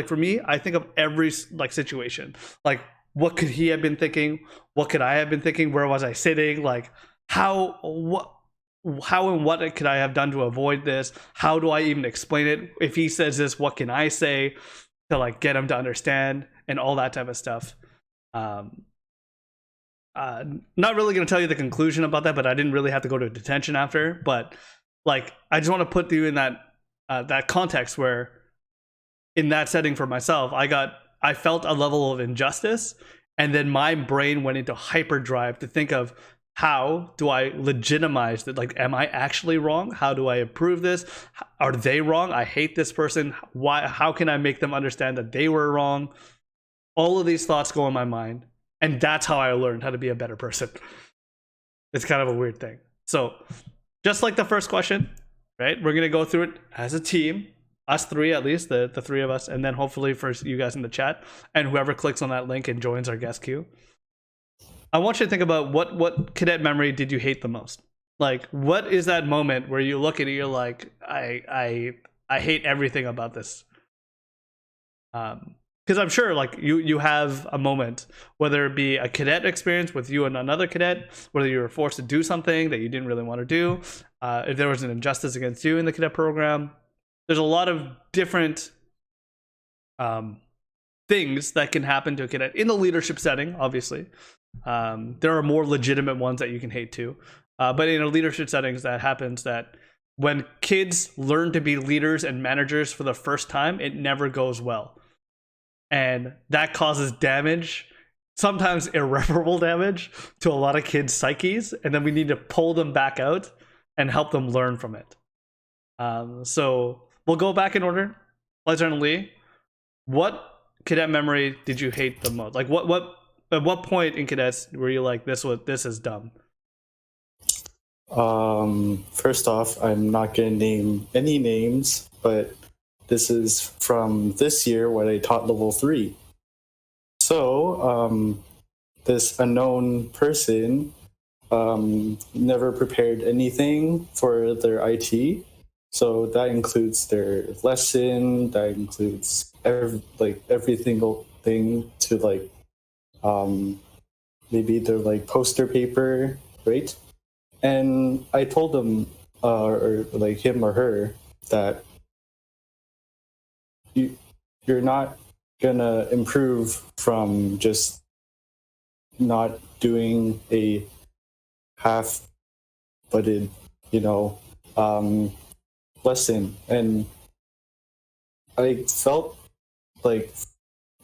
Speaker 1: for me, I think of every situation. Like, what could he have been thinking? What could I have been thinking? Where was I sitting? Like, how and what could I have done to avoid this? How do I even explain it? If he says this, what can I say to get him to understand, and all that type of stuff. Not really going to tell you the conclusion about that, but I didn't really have to go to detention after. But I just want to put you in that context where, in that setting for myself, I felt a level of injustice, and then my brain went into hyperdrive to think of, how do I legitimize that? Am I actually wrong? How do I improve this? Are they wrong? I hate this person. Why? How can I make them understand that they were wrong? All of these thoughts go in my mind, and that's how I learned how to be a better person. It's kind of a weird thing. So, just like the first question, right? We're gonna go through it as a team, us three at least, the three of us, and then hopefully for you guys in the chat, and whoever clicks on that link and joins our guest queue. I want you to think about what cadet memory did you hate the most? What is that moment where you look at it, you're like, I hate everything about this. Because I'm sure you have a moment, whether it be a cadet experience with you and another cadet, whether you were forced to do something that you didn't really want to do, if there was an injustice against you in the cadet program. There's a lot of different things that can happen to a cadet in the leadership setting, obviously. There are more legitimate ones that you can hate too. But in a leadership settings, that happens that when kids learn to be leaders and managers for the first time, it never goes well. And that causes damage, sometimes irreparable damage, to a lot of kids' psyches. And then we need to pull them back out and help them learn from it. So we'll go back in order. Lieutenant Lee, what cadet memory did you hate the most? Like what at what point in cadets were you like this is dumb?
Speaker 2: First off, I'm not gonna name any names, but this is from this year when I taught level 3. So, this unknown person never prepared anything for their IT. So that includes their lesson, that includes every single thing to maybe their poster paper, right? And I told them, or him or her, that you're not gonna improve from just not doing a half-butted, lesson. And I felt like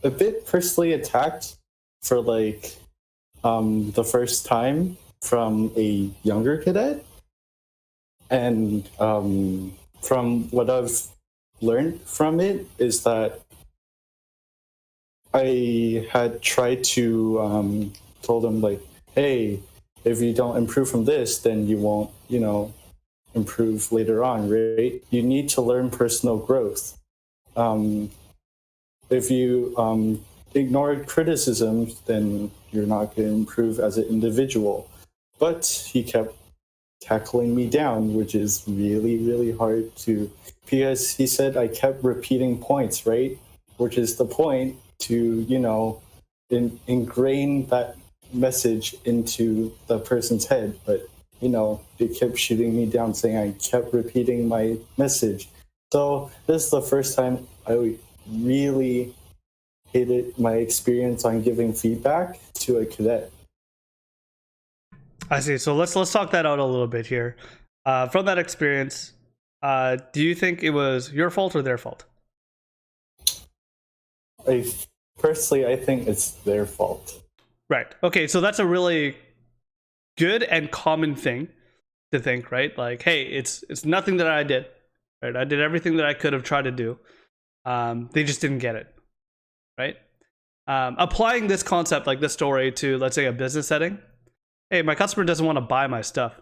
Speaker 2: a bit personally attacked for the first time from a younger cadet. And from what I've learned from it is that I had tried to told them hey, if you don't improve from this, then you won't, improve later on, right? You need to learn personal growth. If you ignore criticisms, then you're not going to improve as an individual. But he kept tackling me down, which is really, really hard to, because he said I kept repeating points, right? Which is the point to, ingrain that message into the person's head. But, they kept shooting me down, saying I kept repeating my message. So this is the first time I really hated my experience on giving feedback to a cadet.
Speaker 1: I see. So let's talk that out a little bit here. From that experience, do you think it was your fault or their fault?
Speaker 2: Personally, I think it's their fault.
Speaker 1: Right. Okay, so that's a really good and common thing to think, right? Like, hey, it's nothing that I did, right? I did everything that I could have tried to do. They just didn't get it, right? Applying this concept, like this story, to, let's say, a business setting. Hey, my customer doesn't want to buy my stuff.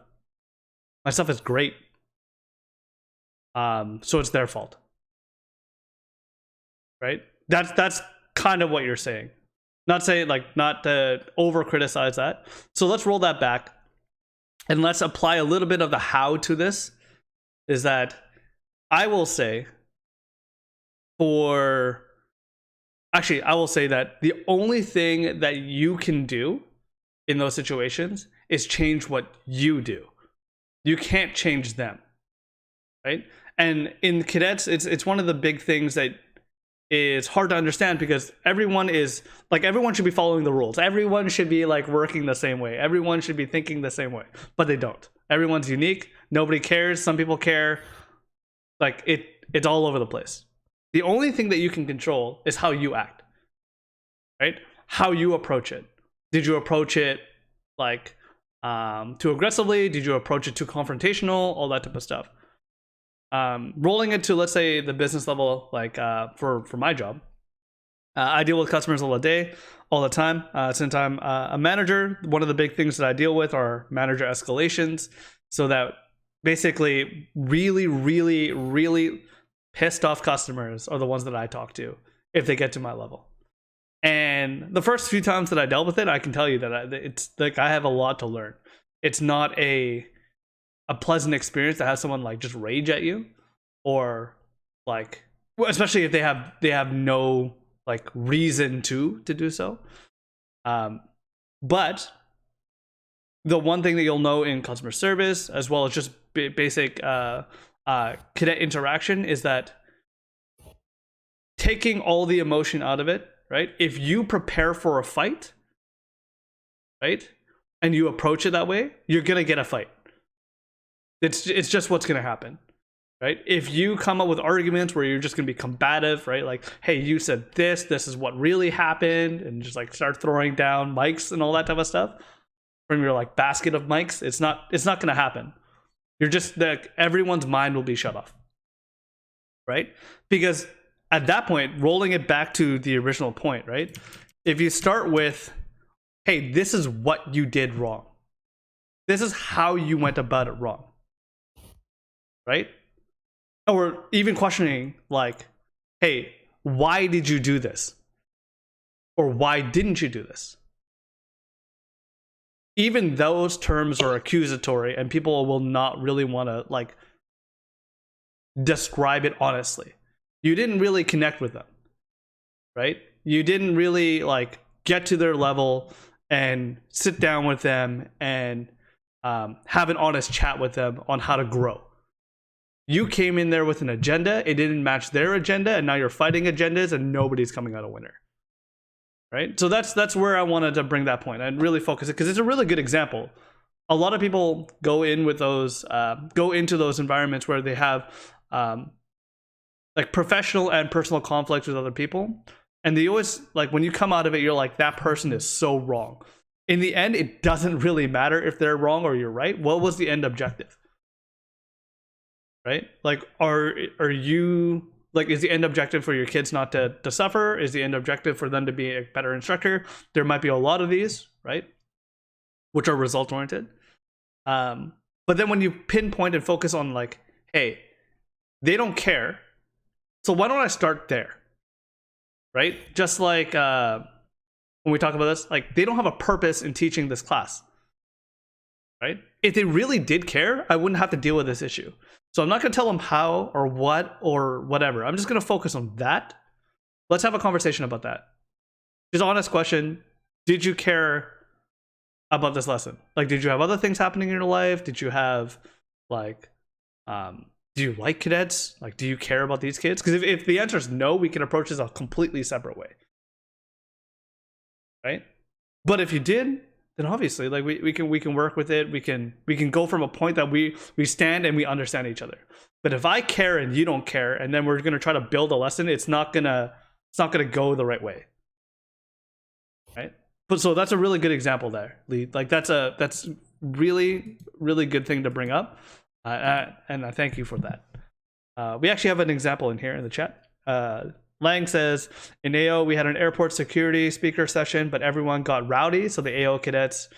Speaker 1: My stuff is great. So it's their fault, right? That's kind of what you're saying. Not saying, not to over criticize that. So let's roll that back and let's apply a little bit of the how to this. Is that I will say that the only thing that you can do in those situations is change what you do. You can't change them, right? And in cadets, it's one of the big things that is hard to understand, because everyone should be following the rules. Everyone should be working the same way. Everyone should be thinking the same way, but they don't. Everyone's unique. Nobody cares. Some people care. It's all over the place. The only thing that you can control is how you act, right? How you approach it. Did you approach it too aggressively? Did you approach it too confrontational? All that type of stuff. Rolling it to, let's say, the business level, for my job, I deal with customers all the time. Since I'm a manager, one of the big things that I deal with are manager escalations. So that basically really, really, really pissed off customers are the ones that I talk to if they get to my level. And the first few times that I dealt with it, I can tell you that it's I have a lot to learn. It's not a pleasant experience to have someone just rage at you, or especially if they have no reason to do so. But the one thing that you'll know in customer service, as well as just basic cadet interaction, is that taking all the emotion out of it, right? If you prepare for a fight, right, and you approach it that way, you're gonna get a fight. It's just what's gonna happen, right? If you come up with arguments where you're just gonna be combative, right? Hey, you said this is what really happened, and just start throwing down mics and all that type of stuff from your basket of mics, it's not gonna happen. You're just everyone's mind will be shut off, right? Because at that point, rolling it back to the original point, right? If you start with, hey, this is what you did wrong. This is how you went about it wrong. Right? Or even questioning, like, hey, why did you do this? Or why didn't you do this? Even those terms are accusatory, and people will not really want to, like, describe it honestly. You didn't really connect with them, right? You didn't really, like, get to their level and sit down with them and have an honest chat with them on how to grow. You came in there with an agenda, it didn't match their agenda, and now you're fighting agendas and nobody's coming out a winner. Right? So that's where I wanted to bring that point and really focus it, because it's a really good example. A lot of people go into those environments where they have like professional and personal conflicts with other people, and they always, like, when you come out of it, you're like, that person is so wrong. In the end, it doesn't really matter if they're wrong or you're right. What was the end objective? Right? Like, are you, like, is the end objective for your kids not to suffer? Is the end objective for them to be a better instructor? There might be a lot of these, right? Which are result oriented. But then when you pinpoint and focus on, like, hey, they don't care, so why don't I start there? Right? Just like when we talk about this, like, they don't have a purpose in teaching this class. Right? If they really did care, I wouldn't have to deal with this issue. So I'm not going to tell them how or what or whatever. I'm just going to focus on that. Let's have a conversation about that. Just honest question. Did you care about this lesson? Like, did you have other things happening in your life? Did you have, like, do you like cadets? Like, do you care about these kids? Because if the answer is no, we can approach this a completely separate way. Right? But if you did, then obviously, like, we can work with it. We can go from a point that we stand and we understand each other. But if I care and you don't care, and then we're gonna try to build a lesson, it's not gonna go the right way. Right? But so that's a really good example there, Lee. Like, that's really, really good thing to bring up. And I thank you for that. We actually have an example in here in the chat. Leung says, in AO, we had an airport security speaker session, but everyone got rowdy. So the AO cadets,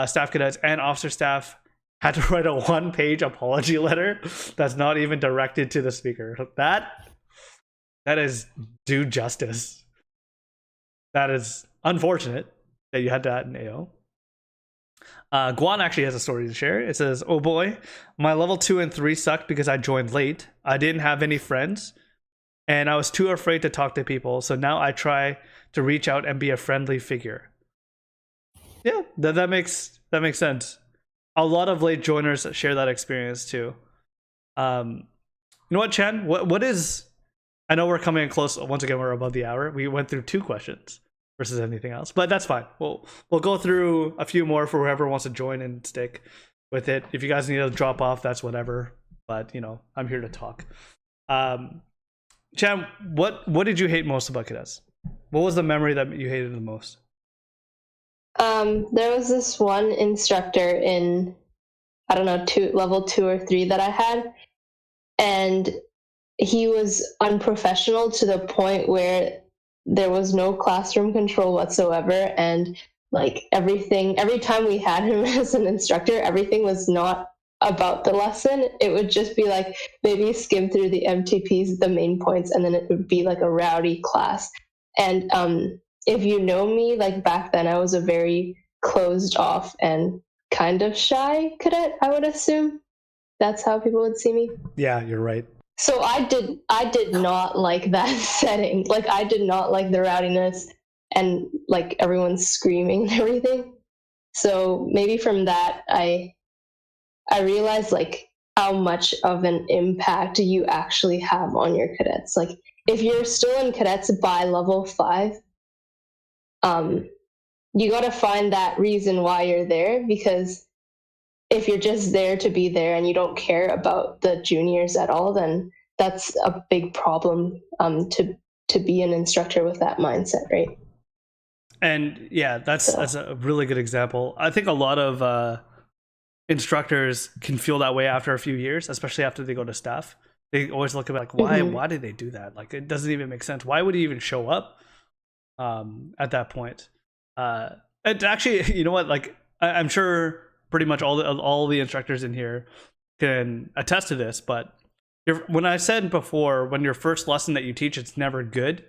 Speaker 1: staff cadets, and officer staff had to write a 1-page apology letter that's not even directed to the speaker. That is due justice. That is unfortunate that you had that in AO. Guan actually has a story to share. It says, oh boy, my level 2 and 3 sucked because I joined late. I didn't have any friends, and I was too afraid to talk to people. So now I try to reach out and be a friendly figure. Yeah, that makes sense. A lot of late joiners share that experience too. You know what, Chen? What is? I know we're coming in close. Once again, we're above the hour. We went through 2 questions versus anything else, but that's fine. We'll go through a few more for whoever wants to join and stick with it. If you guys need to drop off, that's whatever. But, you know, I'm here to talk. Chan, what did you hate most about cadets? What was the memory that you hated the most?
Speaker 3: There was this one instructor in, I don't know, level 2 or 3 that I had, and he was unprofessional to the point where there was no classroom control whatsoever, and like every time we had him as an instructor, everything was not about the lesson. It would just be like maybe skim through the MTPs, the main points, and then it would be like a rowdy class. And if you know me, like back then I was a very closed off and kind of shy cadet, I would assume. That's how people would see me.
Speaker 1: Yeah, you're right.
Speaker 3: So I did not like that setting. Like, I did not like the rowdiness and like everyone screaming and everything. So maybe from that I realized like how much of an impact you actually have on your cadets. Like, if you're still in cadets by level 5, you got to find that reason why you're there, because if you're just there to be there and you don't care about the juniors at all, then that's a big problem to be an instructor with that mindset, right?
Speaker 1: And yeah, that's a really good example. I think a lot of instructors can feel that way after a few years, especially after they go to staff. They always look at like, why
Speaker 3: Mhm.
Speaker 1: why did they do that? Like, it doesn't even make sense. Why would he even show up at that point? And actually, you know what? Like, I'm sure pretty much all the instructors in here can attest to this. But when I said before, when your first lesson that you teach, it's never good.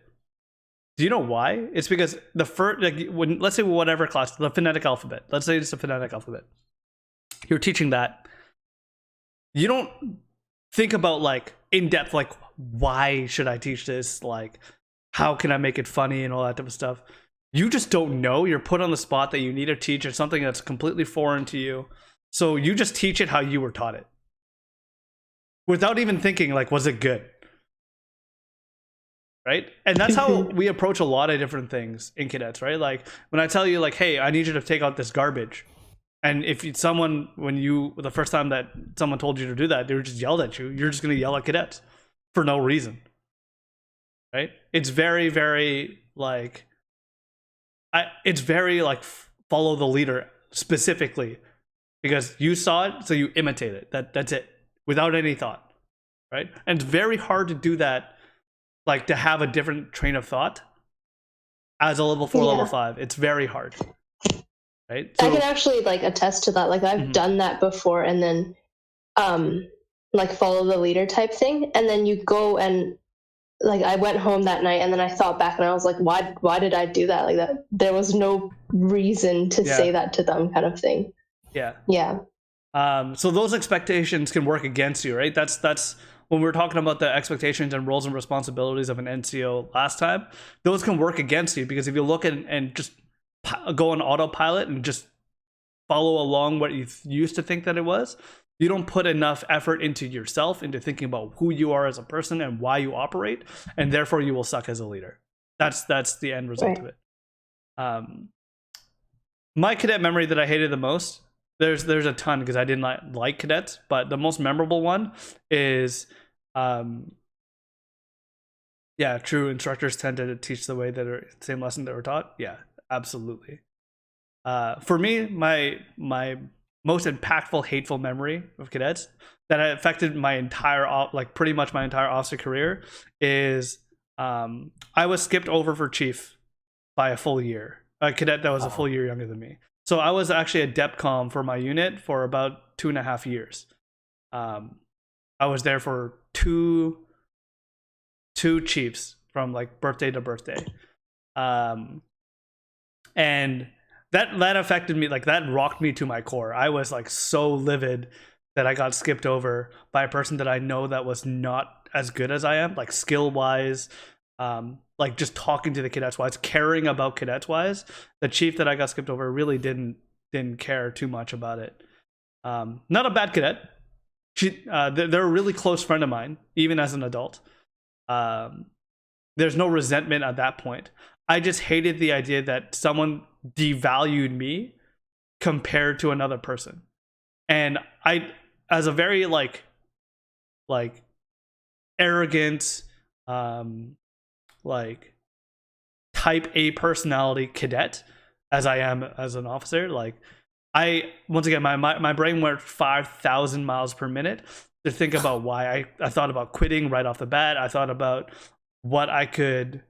Speaker 1: Do you know why? It's because the first, like, when, let's say whatever class, the phonetic alphabet. Let's say it's the phonetic alphabet. You're teaching that. You don't think about like in depth, like, why should I teach this? Like, how can I make it funny and all that type of stuff. You just don't know. You're put on the spot that you need to teach. It's something that's completely foreign to you. So you just teach it how you were taught it. Without even thinking, like, was it good? Right? And that's how we approach a lot of different things in cadets, right? Like, when I tell you, like, hey, I need you to take out this garbage. And if someone, the first time that someone told you to do that, they were just yelled at you, you're just going to yell at cadets for no reason. Right? It's very, very, like, it's very, like, follow the leader specifically. Because you saw it, so you imitate it. That's it. Without any thought. Right? And it's very hard to do that, like, to have a different train of thought as a level 4, level 5. It's very hard. Right?
Speaker 3: So, I can actually, like, attest to that. Like, I've done that before, and then like, follow the leader type thing, and then you go and, like, I went home that night and then I thought back and I was like, why did I do that? Like, that there was no reason to say that to them, kind of thing. Yeah.
Speaker 1: So those expectations can work against you, right? That's when we were talking about the expectations and roles and responsibilities of an NCO last time. Those can work against you, because if you look at and just go on autopilot and just follow along what you used to think that it was, you don't put enough effort into yourself, into thinking about who you are as a person and why you operate, and therefore you will suck as a leader. That's the end result of it. My cadet memory that I hated the most, there's a ton, because I didn't like cadets, but the most memorable one is true instructors tend to teach the way that are same lesson that were taught. Yeah, absolutely. For me, my most impactful, hateful memory of cadets that affected my entire, like, pretty much my entire officer career is I was skipped over for chief by a full year. A cadet that was a full year younger than me. So I was actually a DEPCOM for my unit for about 2.5 years. I was there for two chiefs from, like, birthday to birthday. And that affected me, like, that rocked me to my core. I was, like, so livid that I got skipped over by a person that I know that was not as good as I am, like, skill wise, like, just talking to the cadets wise, caring about cadets wise. The chief that I got skipped over really didn't care too much about it. Not a bad cadet. They're a really close friend of mine, even as an adult. There's no resentment at that point. I just hated the idea that someone devalued me compared to another person. And I, as a very, like arrogant, like, type A personality cadet, as I am as an officer, like, once again, my brain went 5,000 miles per minute to think about why I thought about quitting right off the bat. I thought about what I could,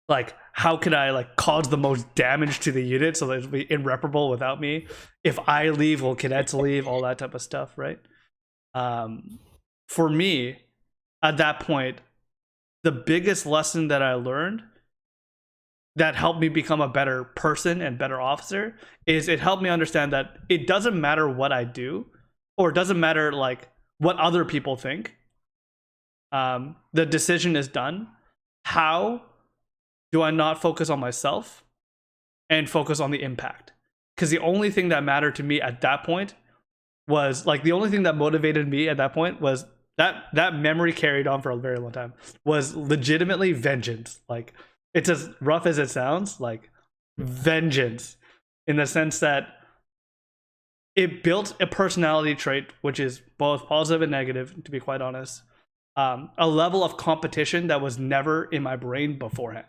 Speaker 1: like, how could I, like, cause the most damage to the unit so that it'll be irreparable without me. If I leave, will cadets leave? All that type of stuff, right? For me, at that point, the biggest lesson that I learned that helped me become a better person and better officer is it helped me understand that it doesn't matter what I do, or it doesn't matter, like, what other people think. The decision is done. How do I not focus on myself and focus on the impact? Because the only thing that mattered to me at that point was, like, the only thing that motivated me at that point was that memory carried on for a very long time, was legitimately vengeance. Like, it's as rough as it sounds, like, vengeance, in the sense that it built a personality trait, which is both positive and negative, to be quite honest. A level of competition that was never in my brain beforehand.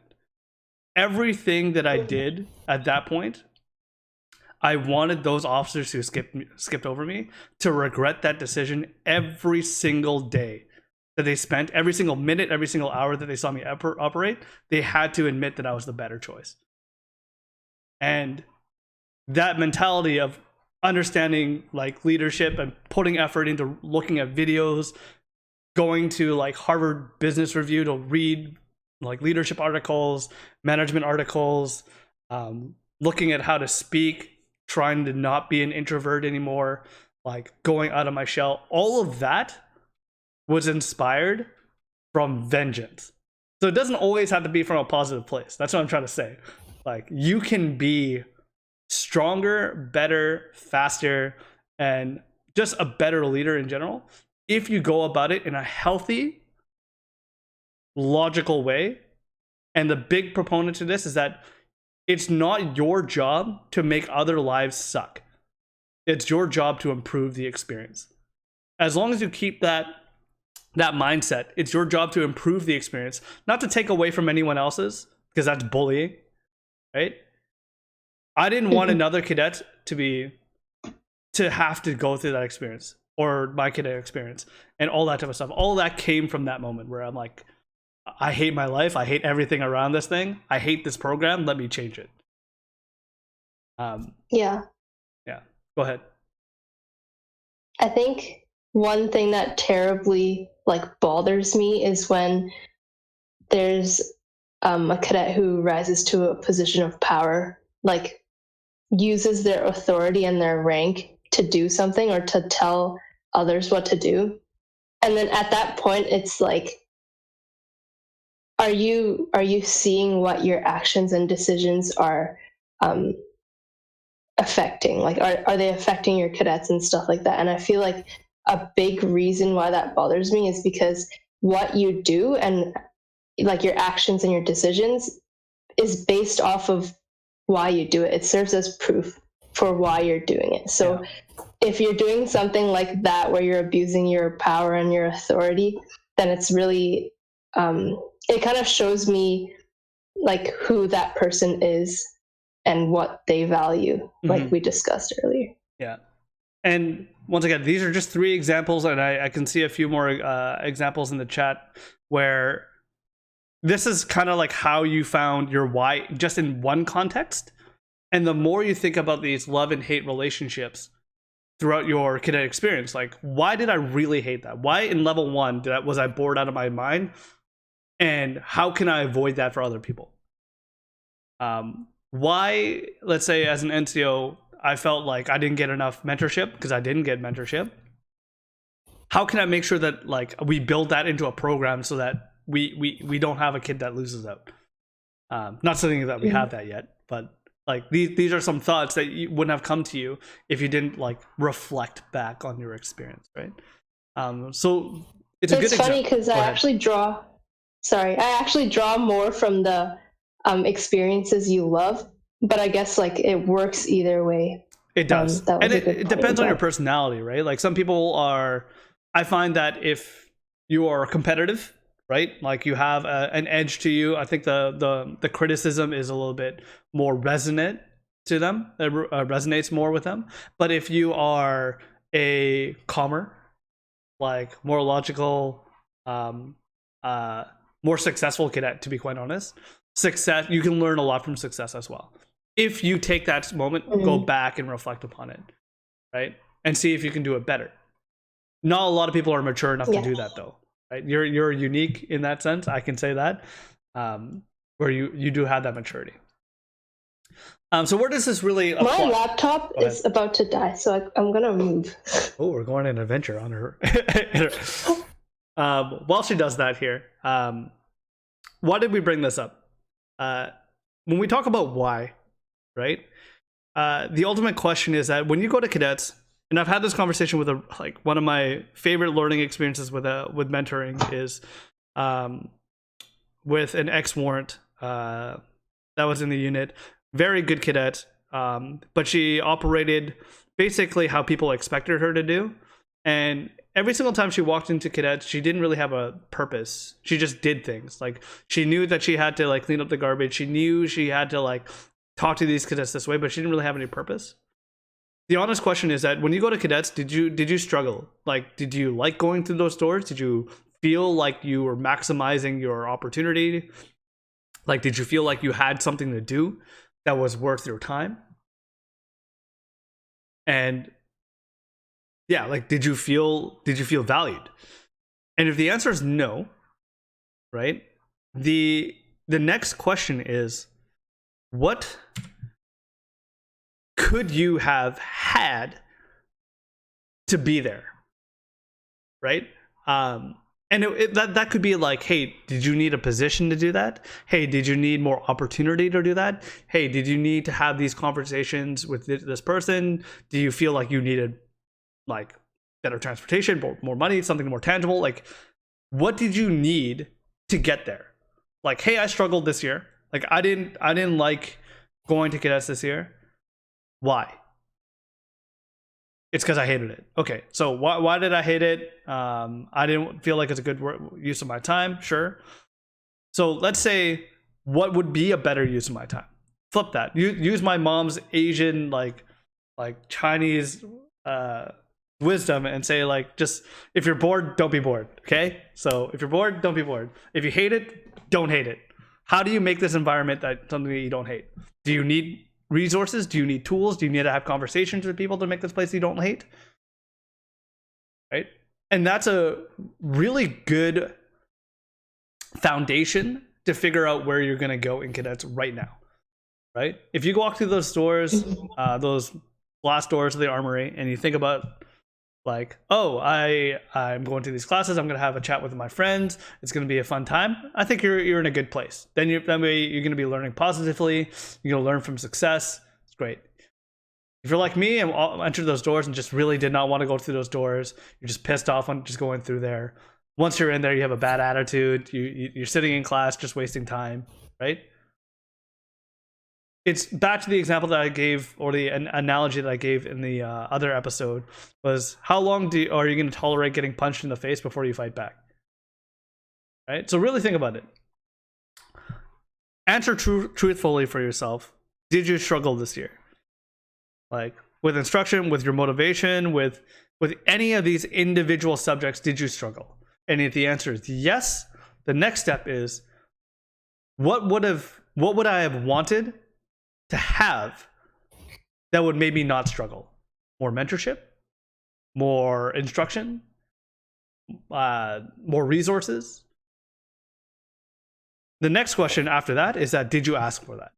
Speaker 1: Everything that I did at that point, I wanted those officers who skipped over me to regret that decision every single day that they spent, every single minute, every single hour that they saw me operate. They had to admit that I was the better choice. And that mentality of understanding like leadership and putting effort into looking at videos, going to like Harvard Business Review to read like leadership articles, management articles, looking at how to speak, trying to not be an introvert anymore, like going out of my shell. All of that was inspired from vengeance. So it doesn't always have to be from a positive place. That's what I'm trying to say. Like, you can be stronger, better, faster, and just a better leader in general if you go about it in a healthy, logical way. And the big proponent to this is that it's not your job to make other lives suck. It's your job to improve the experience. As long as you keep that mindset, it's your job to improve the experience, not to take away from anyone else's, because that's bullying, right? I didn't want another cadet to have to go through that experience, or my cadet experience, and all that type of stuff. All that came from that moment where I'm like, I hate my life. I hate everything around this thing. I hate this program. Let me change it.
Speaker 3: Yeah.
Speaker 1: Go ahead.
Speaker 3: I think one thing that terribly like bothers me is when there's a cadet who rises to a position of power, like uses their authority and their rank to do something or to tell others what to do. And then at that point, it's like, are you seeing what your actions and decisions are affecting? Like, are they affecting your cadets and stuff like that? And I feel like a big reason why that bothers me is because what you do and like your actions and your decisions is based off of why you do it. It serves as proof for why you're doing it. So if you're doing something like that where you're abusing your power and your authority, then it's really it kind of shows me like who that person is and what they value, like we discussed earlier.
Speaker 1: Yeah. And once again, these are just 3 examples, and I can see a few more examples in the chat where this is kind of like how you found your why just in one context. And the more you think about these love and hate relationships throughout your cadet experience, like, why did I really hate that? Why in level 1 was I bored out of my mind? And how can I avoid that for other people? Why, let's say as an NCO, I felt like I didn't get enough mentorship because I didn't get mentorship. How can I make sure that like we build that into a program so that we don't have a kid that loses out? Not saying that we have that yet, but like these are some thoughts that wouldn't have come to you if you didn't like reflect back on your experience, right? So it's a good example.
Speaker 3: It's funny because I actually draw more from the experiences you love, but I guess like it works either way.
Speaker 1: It does. And it depends on your personality, right? Like some people are, I find that if you are competitive, right? Like you have an edge to you, I think the criticism is a little bit more resonant to them. It resonates more with them. But if you are a calmer, like more logical, more successful cadet, to be quite honest, success, you can learn a lot from success as well. If you take that moment, go back and reflect upon it, right? And see if you can do it better. Not a lot of people are mature enough to do that though, right? You're unique in that sense. I can say that, where you do have that maturity. So where does this really apply?
Speaker 3: My laptop is about to die, so I'm gonna move.
Speaker 1: Oh, we're going on an adventure on her. While she does that here, why did we bring this up? When we talk about why, right? The ultimate question is that when you go to cadets, and I've had this conversation with one of my favorite learning experiences with mentoring is with an ex-warrant that was in the unit. Very good cadet, but she operated basically how people expected her to do. And every single time she walked into cadets, she didn't really have a purpose. She just did things. Like she knew that she had to like clean up the garbage. She knew she had to like talk to these cadets this way, but she didn't really have any purpose. the honest question is that when you go to cadets, did you struggle? Like, did you like going through those doors? Did you feel like you were maximizing your opportunity? Like, did you feel like you had something to do that was worth your time? And yeah, like, did you feel valued? And if the answer is no, right? The next question is, what could you have had to be there, right? And that could be like, hey, did you need a position to do that? Hey, did you need more opportunity to do that? Hey, did you need to have these conversations with this person? Do you feel like you needed like better transportation, more money, something more tangible? Like, what did you need to get there? Like, hey, I struggled this year. Like, I didn't like going to cadets this year. Why? It's because I hated it. Okay, so why did I hate it? I didn't feel like it's a good use of my time. Sure. So let's say, what would be a better use of my time? Flip that. Use my mom's Asian, like Chinese wisdom, and say, like, just, if you're bored, don't be bored. Okay. So if you're bored, don't be bored. If you hate it, don't hate it. How do you make this environment that something that you don't hate? Do you need resources? Do you need tools? Do you need to have conversations with people to make this place you don't hate? Right? And that's a really good foundation to figure out where you're going to go in cadets right now. Right? If you walk through those doors, those glass doors of the armory, and you think about, like, oh, I'm going to these classes, I'm going to have a chat with my friends, it's going to be a fun time, I think you're in a good place. Then that way you're going to be learning positively, you're going to learn from success. It's great. If you're like me and entered those doors and just really did not want to go through those doors, you're just pissed off on just going through there. Once you're in there, you have a bad attitude, you're sitting in class just wasting time, right? It's back to the example that I gave, or the analogy that I gave in the other episode, was how long are you going to tolerate getting punched in the face before you fight back? Right? So really think about it. Answer truthfully for yourself. Did you struggle this year? Like, with instruction, with your motivation, with any of these individual subjects, did you struggle? And if the answer is yes, the next step is, what would I have wanted to have that would maybe not struggle? More mentorship, more instruction, more resources. The next question after that is that, did you ask for that?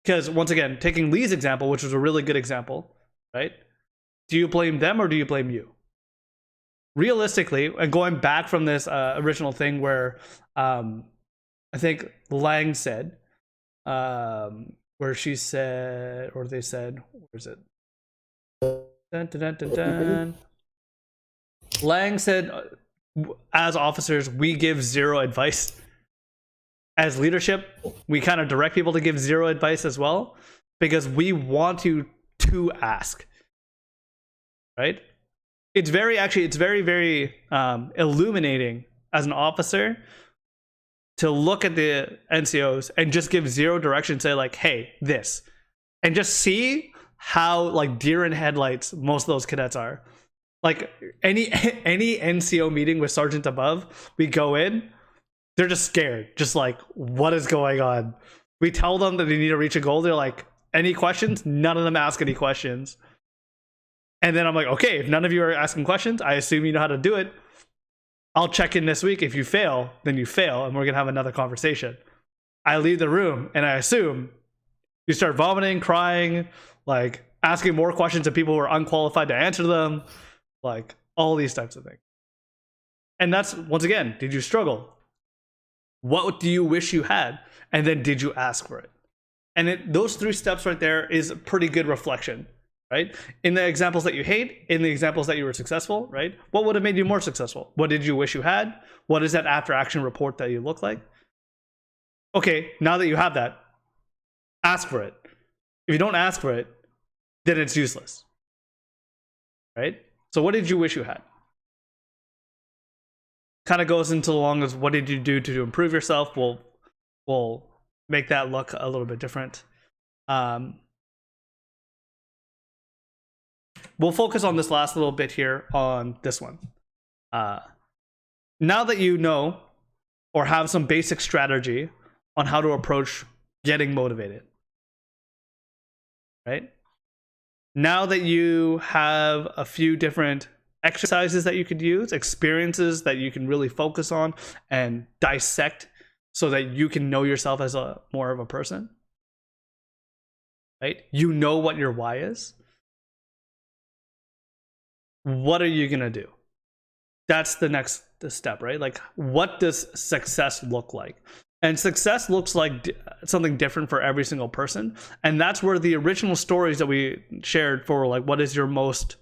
Speaker 1: Because once again, taking Lee's example, which was a really good example, right? Do you blame them or do you blame you? Realistically, and going back from this original thing where I think Leung said, where she said, or they said, where is it? Dun, dun, dun, dun, dun. Leung said, as officers, we give zero advice. As leadership, we kind of direct people to give zero advice as well, because we want you to ask, right? It's very, very illuminating as an officer to look at the NCOs and just give zero direction, say like, hey, this, and just see how like deer in headlights most of those cadets are. Like, any NCO meeting with sergeant above, we go in, they're just scared, just like, what is going on? We tell them that they need to reach a goal, they're like, any questions? None of them ask any questions. And then I'm like, okay, if none of you are asking questions, I assume you know how to do it. I'll check in this week. If you fail, then you fail, and we're gonna have another conversation. I leave the room, and I assume you start vomiting, crying, like asking more questions to people who are unqualified to answer them, like all these types of things. And that's, once again, did you struggle? What do you wish you had? And then did you ask for it? And those three steps right there is a pretty good reflection, right? In the examples that you hate, in the examples that you were successful, right? What would have made you more successful? What did you wish you had? What is that after action report that you look like? Okay, now that you have that, ask for it. If you don't ask for it, then it's useless, right? So what did you wish you had? Kind of goes into along as, what did you do to improve yourself? We'll make that look a little bit different. we'll focus on this last little bit here on this one. Now that you know or have some basic strategy on how to approach getting motivated, right? Now that you have a few different exercises that you could use, experiences that you can really focus on and dissect so that you can know yourself as a more of a person, right? You know what your why is. What are you going to do? That's the next step, right? Like, what does success look like? And success looks like something different for every single person. And that's where the original stories that we shared for, like, what is your most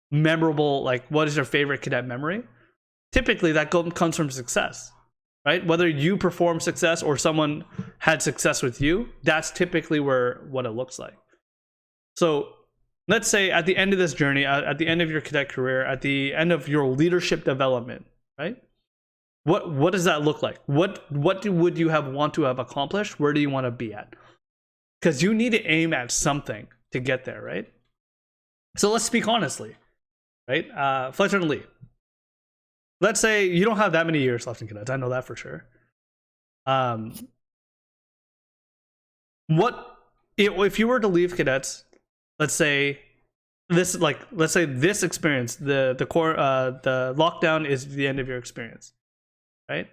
Speaker 1: memorable, like, what is your favorite cadet memory? Typically, that comes from success, right? Whether you perform success or someone had success with you, that's typically what it looks like. So let's say at the end of this journey, at the end of your cadet career, at the end of your leadership development, right? What does that look like? What would you want to have accomplished? Where do you want to be at? Because you need to aim at something to get there, right? So let's speak honestly, right? Fletcher and Lee. Let's say you don't have that many years left in cadets. I know that for sure. If you were to leave cadets, let's say this experience, the lockdown is the end of your experience, right?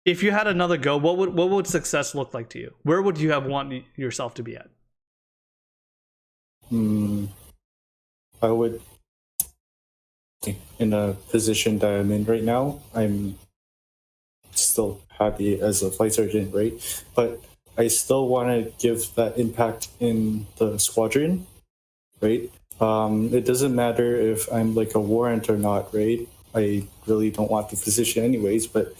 Speaker 1: If you had another go, what would success look like to you? Where would you want yourself to be at?
Speaker 2: I would, in a position that I'm in right now, I'm still happy as a flight sergeant, right? But I still want to give that impact in the squadron, right? It doesn't matter if I'm like a warrant or not, right? I really don't want the position anyways, but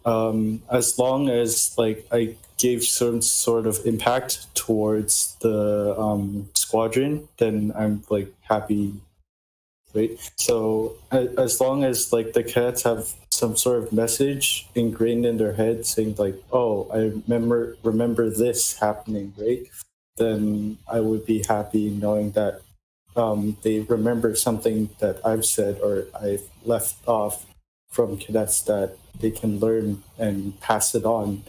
Speaker 2: as long as like I gave some sort of impact towards the squadron, then I'm like happy, right? So as long as like the cadets have some sort of message ingrained in their head saying like, oh, I remember this happening, right? Then I would be happy knowing that they remember something that I've said or I've left off from cadets that they can learn and pass it on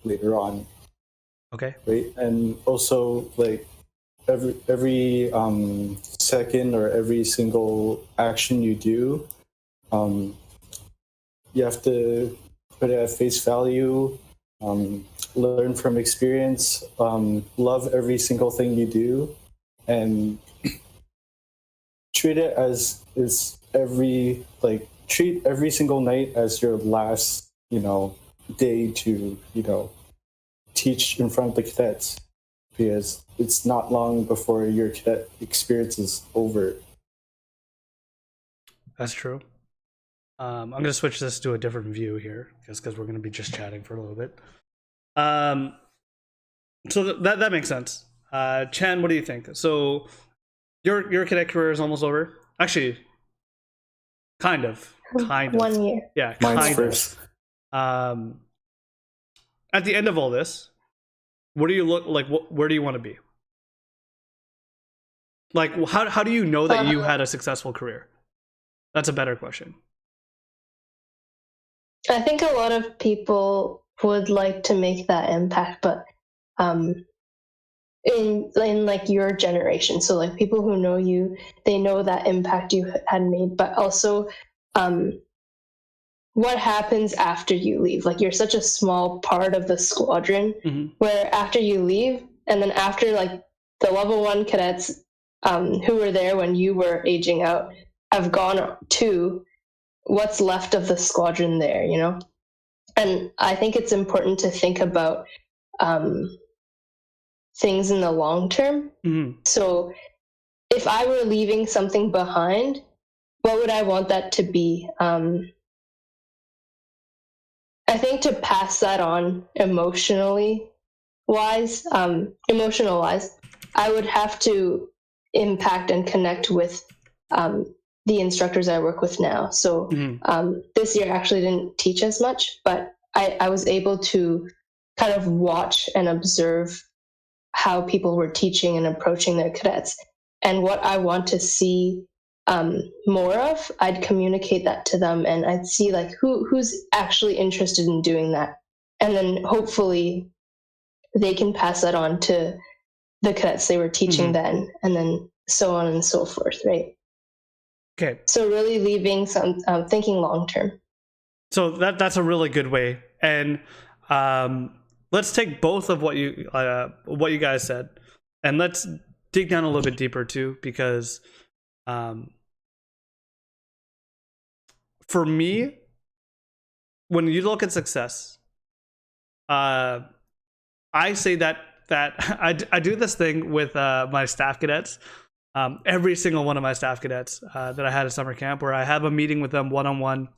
Speaker 2: later on.
Speaker 1: Okay.
Speaker 2: Right. And also like every second or every single action you do, you have to put it at face value, learn from experience, love every single thing you do, and treat it as treat every single night as your last, day to, teach in front of the cadets, because it's not long before your cadet experience is over.
Speaker 1: That's true. I'm going to switch this to a different view here, because we're going to be just chatting for a little bit. So that makes sense. Chan, what do you think? So your cadet career is almost over. Actually, kind of.
Speaker 3: 1 year.
Speaker 1: Yeah,
Speaker 2: Mine's
Speaker 1: kind
Speaker 2: first.
Speaker 1: of. At the end of all this, what do you look like? Where do you want to be? Like, how do you know that you had a successful career? That's a better question.
Speaker 3: I think a lot of people would like to make that impact, but in like your generation, so like people who know you, they know that impact you had made, but also what happens after you leave? Like, you're such a small part of the squadron, where after you leave, and then after like the level 1 cadets who were there when you were aging out have gone to, what's left of the squadron there, And I think it's important to think about things in the long term. So if I were leaving something behind, what would I want that to be? I think to pass that on emotional wise, I would have to impact and connect with the instructors I work with now. So this year actually didn't teach as much, but I was able to kind of watch and observe how people were teaching and approaching their cadets. And what I want to see more of, I'd communicate that to them, and I'd see like who's actually interested in doing that, and then hopefully they can pass that on to the cadets they were teaching then, and then so on and so forth, right?
Speaker 1: Okay.
Speaker 3: So really leaving some thinking long term.
Speaker 1: So that's a really good way, and let's take both of what you guys said, and let's dig down a little bit deeper too, because for me, when you look at success, I say that I do this thing with my staff cadets. Every single one of my staff cadets that I had at summer camp, where I have a meeting with them one-on-one,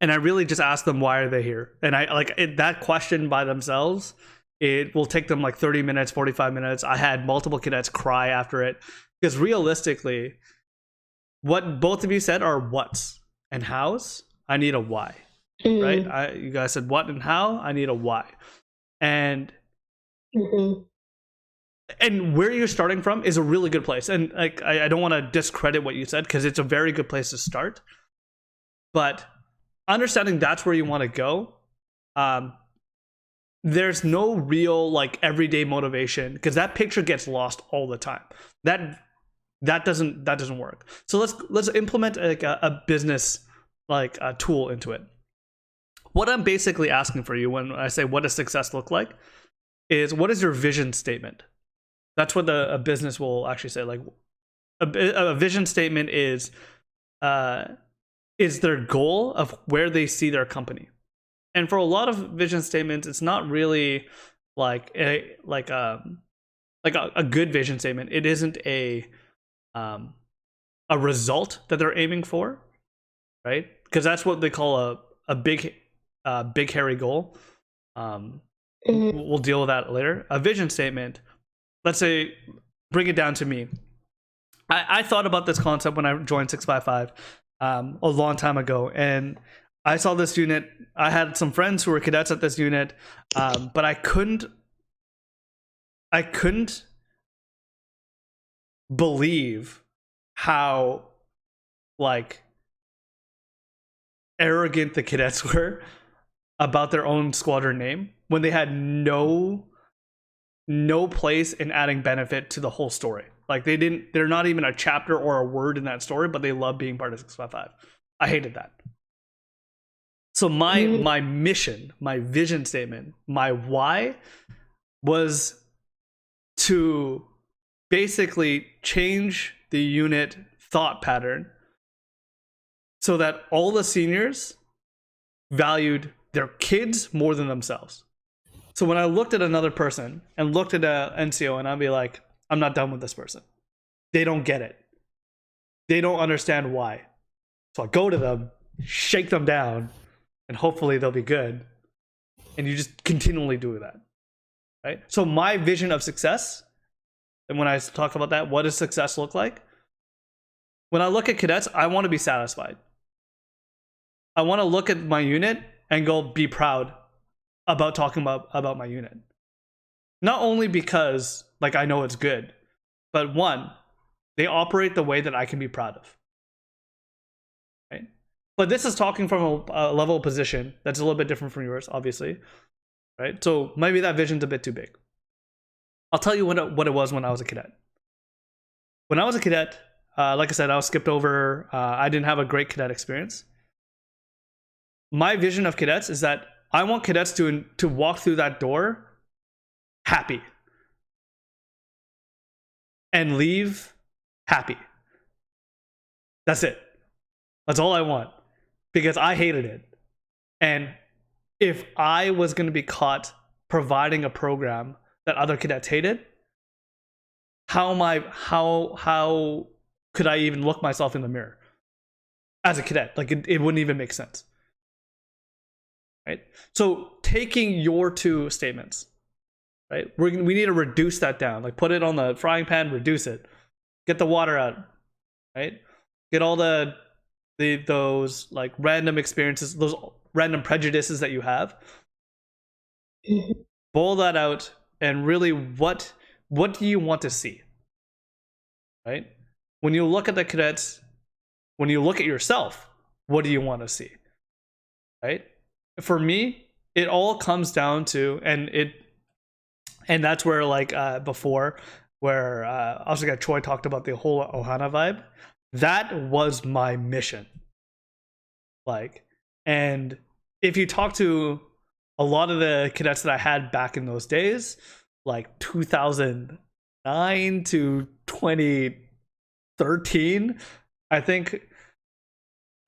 Speaker 1: and I really just ask them, why are they here? And I like that question by themselves. It will take them like 30 minutes, 45 minutes. I had multiple cadets cry after it, because realistically, what both of you said are what's and how's. I need a why, right? You guys said what and how. I need a why, and and where you're starting from is a really good place. And like I don't want to discredit what you said, because it's a very good place to start. But understanding that's where you want to go, there's no real like everyday motivation, because that picture gets lost all the time. That doesn't work. So let's implement like a business like a tool into it. What I'm basically asking for you when I say what does success look like is, what is your vision statement? That's what a business will actually say. Like a vision statement is their goal of where they see their company. And for a lot of vision statements, it's not really like a good vision statement. It isn't a result that they're aiming for, right? Because that's what they call a big hairy goal. We'll deal with that later. A vision statement, let's say, bring it down to me. I thought about this concept when I joined 655 a long time ago, and I saw this unit. I had some friends who were cadets at this unit, but I couldn't believe how like arrogant the cadets were about their own squadron name, when they had no place in adding benefit to the whole story. Like they're not even a chapter or a word in that story, but they love being part of 655. I hated that. So my mission, my vision statement, my why was to basically change the unit thought pattern so that all the seniors valued their kids more than themselves. So when I looked at another person and looked at a NCO, and I'd be like, I'm not done with this person. They don't get it. They don't understand why. So I go to them, shake them down, and hopefully they'll be good. And you just continually do that, right? So my vision of success, and when I talk about that, what does success look like? When I look at cadets, I want to be satisfied. I want to look at my unit and go be proud about talking about my unit. Not only because like I know it's good, but one, they operate the way that I can be proud of. Right? But this is talking from a level of position that's a little bit different from yours, obviously. Right? So maybe that vision's a bit too big. I'll tell you what it was when I was a cadet. When I was a cadet, like I said, I was skipped over. I didn't have a great cadet experience. My vision of cadets is that I want cadets to walk through that door happy and leave happy. That's it. That's all I want, because I hated it. And if I was going to be caught providing a program that other cadets hated, how could I even look myself in the mirror as a cadet? Like it wouldn't even make sense. Right? So taking your two statements, right? We need to reduce that down. Like put it on the frying pan, reduce it, get the water out, right? Get all those like random experiences, those random prejudices that you have. Boil that out, and really what do you want to see, right? When you look at the cadets, when you look at yourself, what do you want to see, right? For me, it all comes down to, and that's where like before, where also got Troy talked about the whole Ohana vibe. That was my mission. Like, and if you talk to a lot of the cadets that I had back in those days, like 2009 to 2013, I think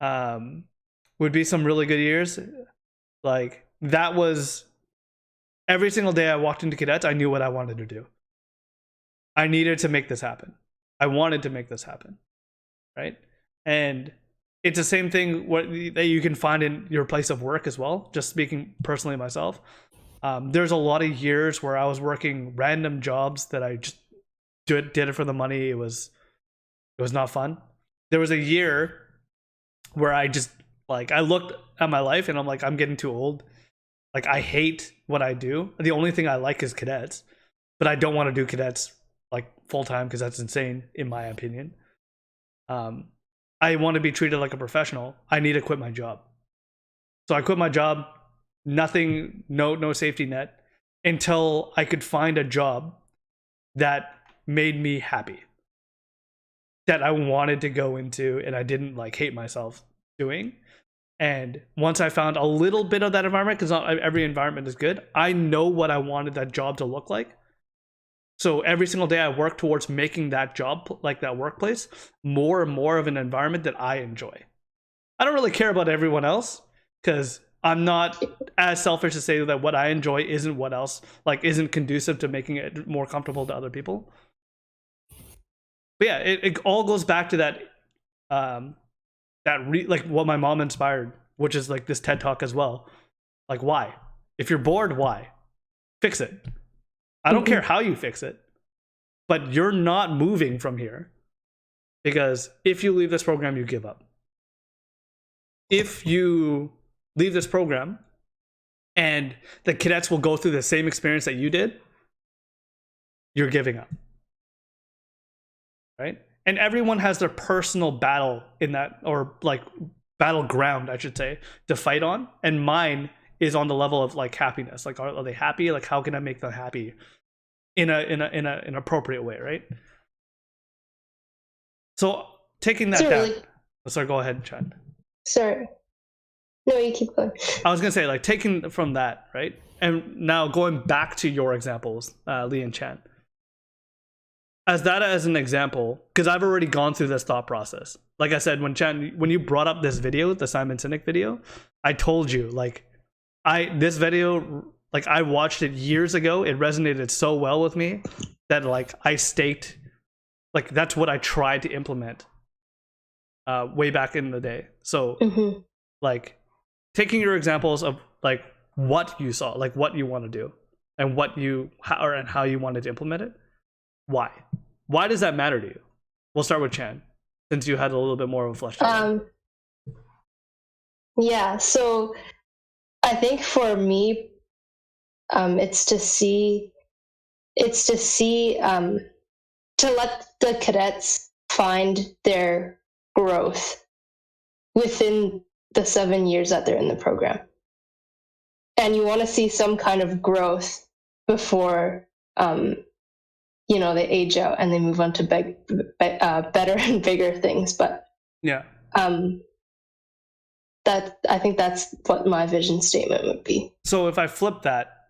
Speaker 1: would be some really good years. Like, that was every single day I walked into cadets, I knew what I wanted to do. I needed to make this happen. I wanted to make this happen, right? And it's the same thing that you can find in your place of work as well. Just speaking personally myself, there's a lot of years where I was working random jobs that I just did it for the money. It was not fun. There was a year where I just like, I looked at my life and I'm like, I'm getting too old. Like, I hate what I do. The only thing I like is cadets, but I don't want to do cadets like full time because that's insane in my opinion. I want to be treated like a professional. I need to quit my job. So I quit my job, nothing, no safety net, until I could find a job that made me happy, that I wanted to go into and I didn't like hate myself doing. And once I found a little bit of that environment, because not every environment is good, I know what I wanted that job to look like. So every single day I work towards making that job, like that workplace, more and more of an environment that I enjoy. I don't really care about everyone else because I'm not as selfish to say that what I enjoy isn't what else, like isn't conducive to making it more comfortable to other people. But yeah, it all goes back to that, like what my mom inspired, which is like this TED Talk as well. Like, why? If you're bored, why? Fix it. I don't care how you fix it, but you're not moving from here, because if you leave this program, you give up. If you leave this program and the cadets will go through the same experience that you did, you're giving up, right? And everyone has their personal battle in that, or like battleground, I should say, to fight on. And mine is on the level of like happiness. Like, are they happy? Like, how can I make them happy in an appropriate way, right? So taking that down. Really... Sorry, go ahead, Chad.
Speaker 3: Sorry. No, you keep going.
Speaker 1: I was gonna say, like, taking from that, right? And now going back to your examples, Lee and Chan. As an example, because I've already gone through this thought process. Like I said, when you brought up this video, the Simon Sinek video, I told you, like, this video, like, I watched it years ago. It resonated so well with me that, like, I staked, like, that's what I tried to implement way back in the day. So, like, taking your examples of, like, what you saw, like, what you want to do, and how you wanted to implement it. Why? Why does that matter to you? We'll start with Chan, since you had a little bit more of a fleshed out.
Speaker 3: Yeah, so I think for me, it's to let the cadets find their growth within the 7 years that they're in the program. And you want to see some kind of growth before, they age out and they move on to better and bigger things. But
Speaker 1: yeah,
Speaker 3: I think that's what my vision statement would be.
Speaker 1: So if I flip that,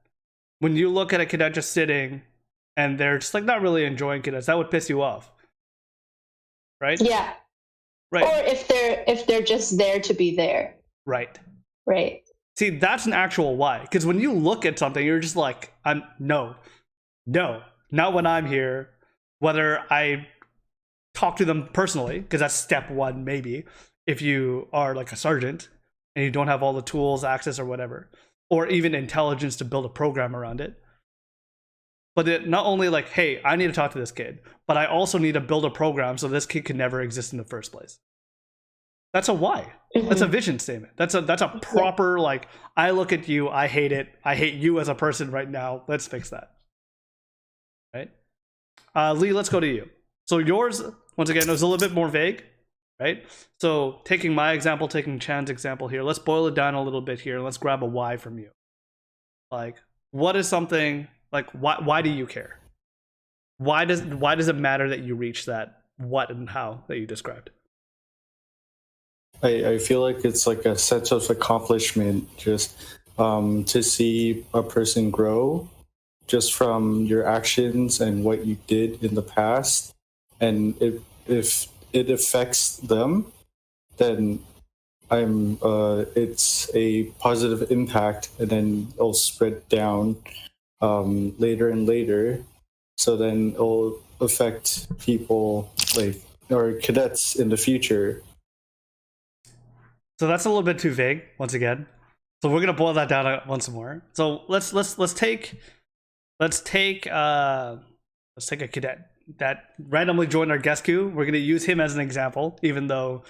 Speaker 1: when you look at a cadet just sitting and they're just like not really enjoying cadets, that would piss you off, right?
Speaker 3: Yeah. Right. Or if they're just there to be there.
Speaker 1: Right.
Speaker 3: Right.
Speaker 1: See, that's an actual why. Because when you look at something, you're just like, no, not when I'm here. Whether I talk to them personally, because that's step one, maybe, if you are like a sergeant and you don't have all the tools, access, or whatever, or even intelligence to build a program around it. But it not only like, hey, I need to talk to this kid, but I also need to build a program so this kid could never exist in the first place. That's a why. That's a vision statement. That's a proper, like, I look at you, I hate it. I hate you as a person right now. Let's fix that. Lee, let's go to you. So yours, once again, was a little bit more vague, right? So taking my example, taking Chan's example here, let's boil it down a little bit here, and let's grab a why from you. Like, what is something like? Why do you care? Why does it matter that you reach that what and how that you described?
Speaker 2: I feel like it's like a sense of accomplishment just to see a person grow just from your actions and what you did in the past. And if it affects them, then it's a positive impact, and then it'll spread down later and later. So then it'll affect people like or cadets in the future.
Speaker 1: So that's a little bit too vague once again. So we're gonna boil that down once more. So let's take a cadet that randomly joined our guest queue. We're gonna use him as an example, even though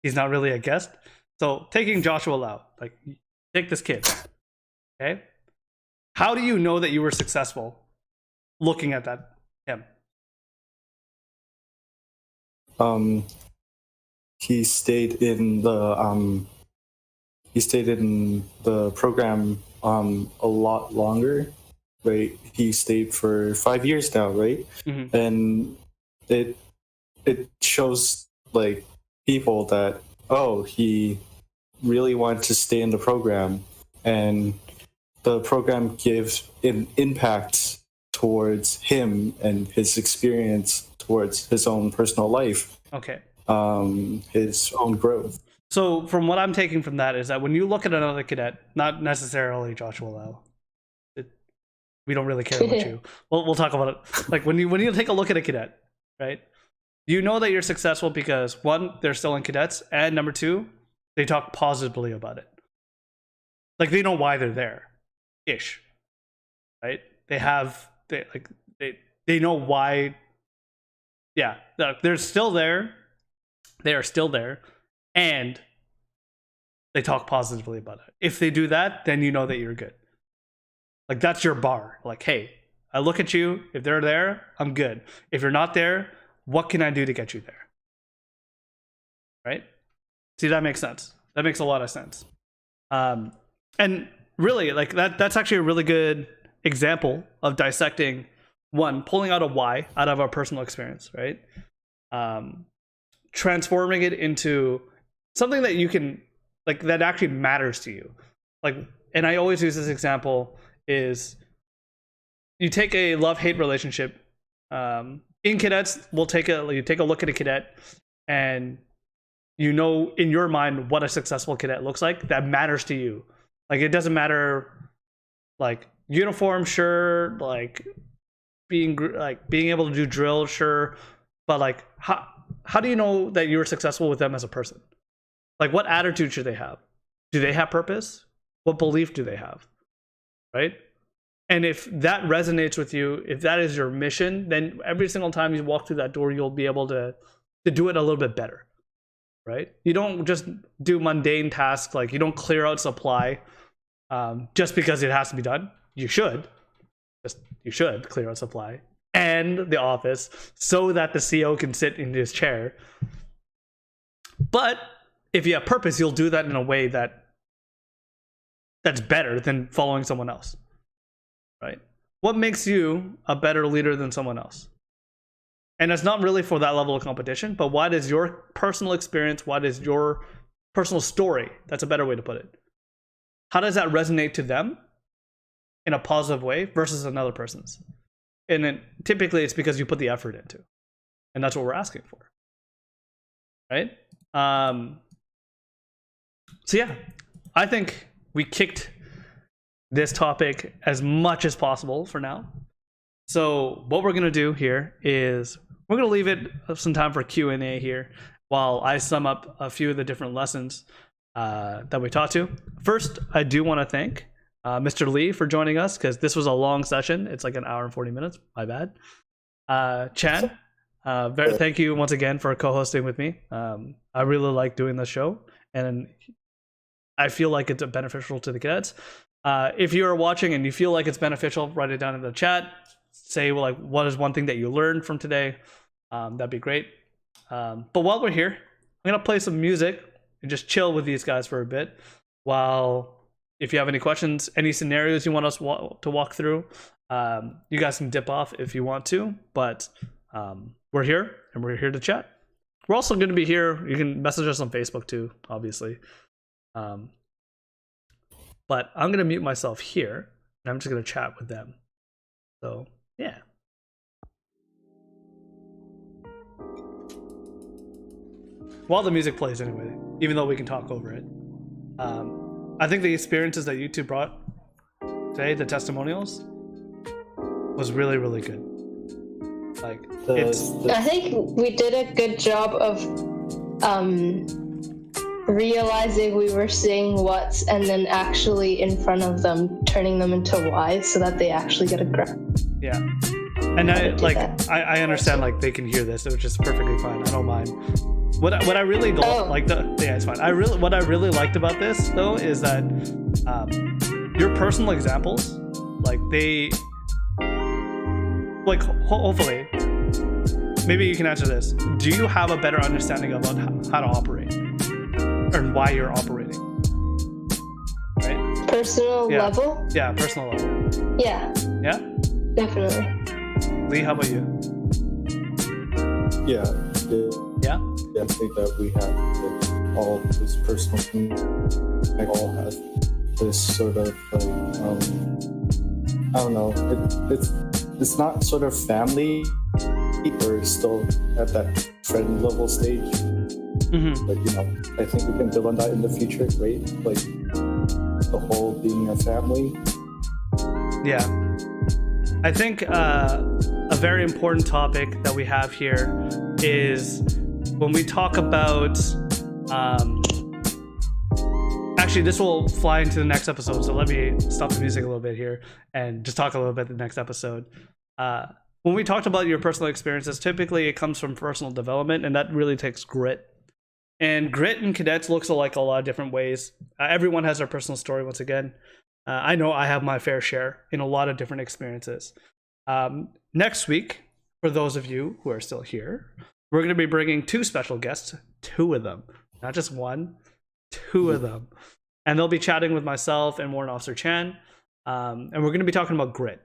Speaker 1: he's not really a guest. So taking Joshua Lau, like take this kid. Okay, how do you know that you were successful looking at him?
Speaker 2: He stayed in the program a lot longer, right? He stayed for 5 years now, right?
Speaker 1: Mm-hmm.
Speaker 2: And it shows like people that he really wanted to stay in the program, and the program gives an impact towards him and his experience towards his own personal life.
Speaker 1: Okay.
Speaker 2: His own growth.
Speaker 1: So from what I'm taking from that is that when you look at another cadet, not necessarily Joshua Lau, we don't really care about you. We'll talk about it. Like when you take a look at a cadet, right? You know that you're successful because one, they're still in cadets, and number two, they talk positively about it. Like they know why they're there, ish, right? They know why. Yeah, they're still there. They are still there, and they talk positively about it. If they do that, then you know that you're good. Like that's your bar. Like, hey, I look at you. If they're there, I'm good. If you're not there, what can I do to get you there? Right? See, that makes sense. That makes a lot of sense. And really, like that's actually a really good example of dissecting one, pulling out a why out of our personal experience, right? Transforming it into something that you can like that actually matters to you. Like, and I always use this example is you take a love-hate relationship. In cadets, you take a look at a cadet, and you know in your mind what a successful cadet looks like. That matters to you. Like it doesn't matter, like uniform, sure, like being able to do drills, sure, but like how do you know that you were successful with them as a person? Like what attitude should they have? Do they have purpose? What belief do they have? Right? And if that resonates with you, if that is your mission, then every single time you walk through that door, you'll be able to do it a little bit better. Right? You don't just do mundane tasks, like you don't clear out supply just because it has to be done. You should clear out supply and the office so that the CO can sit in his chair. But if you have purpose, you'll do that in a way that's better than following someone else. Right? What makes you a better leader than someone else? And it's not really for that level of competition, but what is your personal experience? What is your personal story? That's a better way to put it. How does that resonate to them in a positive way versus another person's? And then typically it's because you put the effort into, and that's what we're asking for. Right? So yeah, I think we kicked this topic as much as possible for now. So what we're going to do here is we're going to leave it some time for Q&A here while I sum up a few of the different lessons that we taught to. First, I do want to thank Mr. Lee for joining us because this was a long session. It's like an hour and 40 minutes. My bad. Chan, thank you once again for co-hosting with me. I really like doing this show, and I feel like it's beneficial to the cadets. If you are watching and you feel like it's beneficial, write it down in the chat. say like what is one thing that you learned from today. That'd be great. But while we're here, I'm gonna play some music and just chill with these guys for a bit. While if you have any questions, any scenarios you want us to walk through, you guys can dip off if you want to. But we're here and we're here to chat. We're also going to be here. You can message us on Facebook too, obviously. But I'm going to mute myself here and I'm just going to chat with them. So, yeah. While the music plays anyway, even though we can talk over it. I think the experiences that you two brought today, the testimonials, was really, really good. Like,
Speaker 3: I think we did a good job of realizing we were saying what's and then actually in front of them turning them into whys so that they actually get a grasp.
Speaker 1: Yeah. And I understand like they can hear this, which is perfectly fine. I don't mind. What I really it's fine. What I really liked about this though is that your personal examples, like they like hopefully maybe you can answer this. Do you have a better understanding about how to operate or why you're operating? Right?
Speaker 3: Personal level?
Speaker 1: Yeah, personal level.
Speaker 3: Yeah.
Speaker 1: Yeah?
Speaker 3: Definitely.
Speaker 1: Lee, how about you?
Speaker 2: Yeah.
Speaker 1: Yeah?
Speaker 2: I think that we have like, all this personal thing. Like all have this sort of I don't know. It's not sort of family. We're still at that friend level stage.
Speaker 1: Mm-hmm.
Speaker 2: But I think we can build on that in the future, right? Like the whole being a family.
Speaker 1: Yeah. I think a very important topic that we have here is when we talk about actually this will fly into the next episode, so let me stop the music a little bit here and just talk a little bit the next episode. When we talked about your personal experiences, typically it comes from personal development, and that really takes grit. And grit in cadets looks like a lot of different ways. Everyone has their personal story once again. I know I have my fair share in a lot of different experiences. Next week, for those of you who are still here, we're going to be bringing two special guests, two of them, not just one, two of them. And they'll be chatting with myself and Warrant Officer Chan. And we're going to be talking about grit.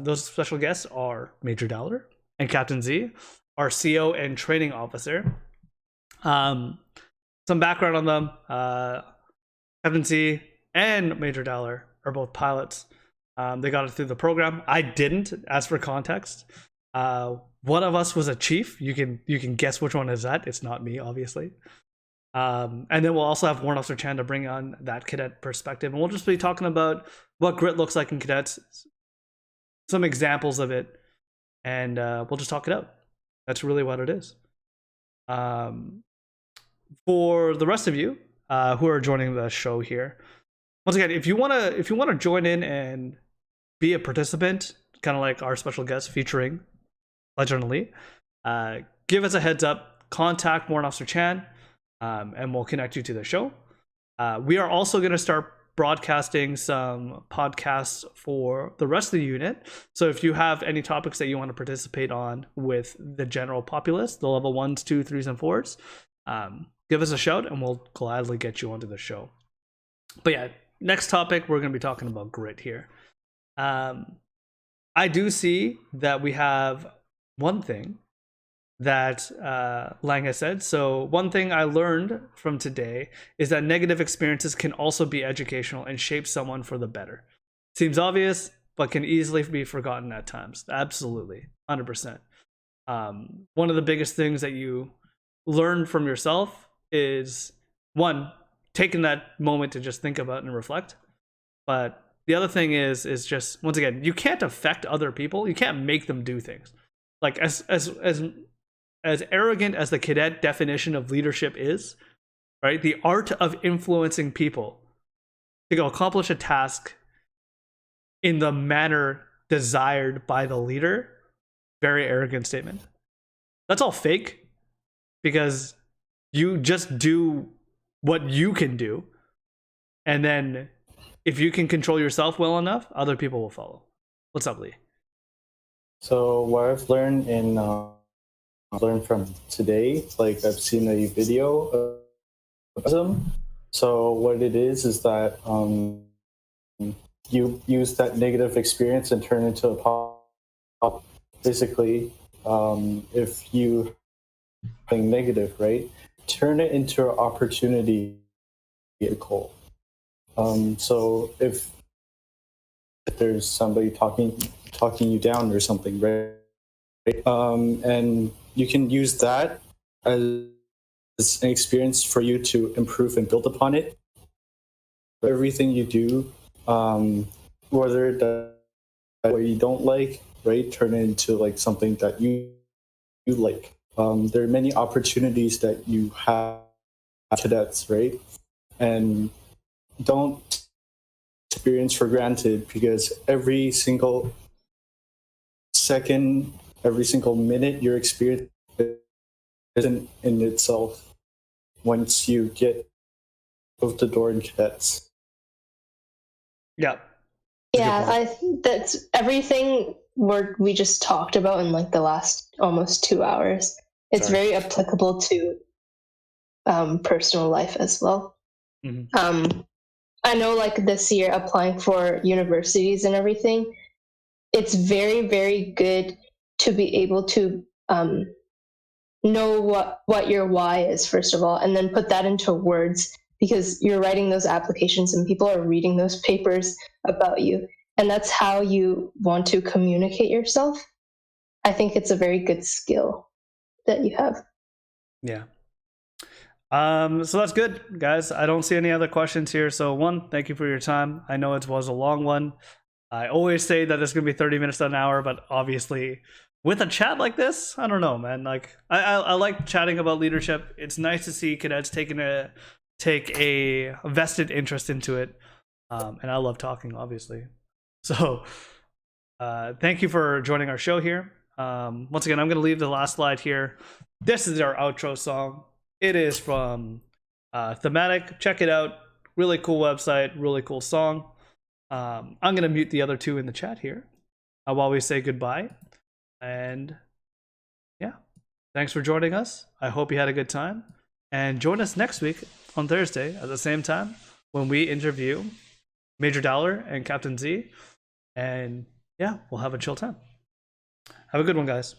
Speaker 1: Those special guests are Major Dowler and Captain Z, our CO and training officer. Some background on them. Captain Z and Major Dowler are both pilots. They got it through the program. I didn't, as for context. One of us was a chief. You can guess which one is that. It's not me, obviously. And then we'll also have Warrant Officer Chan to bring on that cadet perspective. And we'll just be talking about what grit looks like in cadets, some examples of it, and we'll just talk it out. That's really what it is. For the rest of you who are joining the show here, once again, if you wanna join in and be a participant, kind of like our special guest featuring Legend Lee, give us a heads up. Contact Warrant Officer Chan, and we'll connect you to the show. We are also going to start broadcasting some podcasts for the rest of the unit. So if you have any topics that you want to participate on with the general populace, the level 1s, 2s, 3s, and 4s, give us a shout and we'll gladly get you onto the show. But yeah, next topic, we're going to be talking about grit here. I do see that we have one thing that Leung has said. So one thing I learned from today is that negative experiences can also be educational and shape someone for the better. Seems obvious, but can easily be forgotten at times. Absolutely, 100%. One of the biggest things that you learn from yourself is, one, taking that moment to just think about and reflect. But the other thing is just, once again, you can't affect other people. You can't make them do things. Like as arrogant as the cadet definition of leadership is, right? The art of influencing people to go accomplish a task in the manner desired by the leader, very arrogant statement. That's all fake, because you just do what you can do, and then if you can control yourself well enough, other people will follow. What's up, Lee?
Speaker 2: So what I've learned learned from today, like I've seen a video of them. So what it is that you use that negative experience and turn it into a positive. Basically, if you think negative, right, turn it into an opportunity. So if there's somebody talking you down or something, right? And you can use that as an experience for you to improve and build upon it. Everything you do, whether that what you don't like, right, turn it into like something that you like. There are many opportunities that you have cadets, right, and don't experience for granted because every single second, every single minute your experience isn't in itself once you get out the door in cadets.
Speaker 1: Yeah.
Speaker 3: Yeah, I think that's everything we just talked about in like the last almost 2 hours. It's
Speaker 1: Sorry.
Speaker 3: very applicable to personal life as well.
Speaker 1: Mm-hmm.
Speaker 3: I know, like this year, applying for universities and everything, it's very, very good to be able to know what your why is first of all, and then put that into words because you're writing those applications and people are reading those papers about you, and that's how you want to communicate yourself. I think it's a very good skill that you have.
Speaker 1: Yeah. So that's good, guys. I don't see any other questions here. So one, thank you for your time. I know it was a long one. I always say that it's gonna be 30 minutes to an hour, but obviously with a chat like this, I don't know, man. Like I like chatting about leadership. It's nice to see cadets take a vested interest into it. And I love talking, obviously. So thank you for joining our show here. Once again, I'm gonna leave the last slide here. This is our outro song. It is from Thematic. Check it out. Really cool website, really cool song. I'm going to mute the other two in the chat here while we say goodbye. And yeah, thanks for joining us. I hope you had a good time. And join us next week on Thursday at the same time when we interview Major Dollar and Captain Z. And yeah, we'll have a chill time. Have a good one, guys.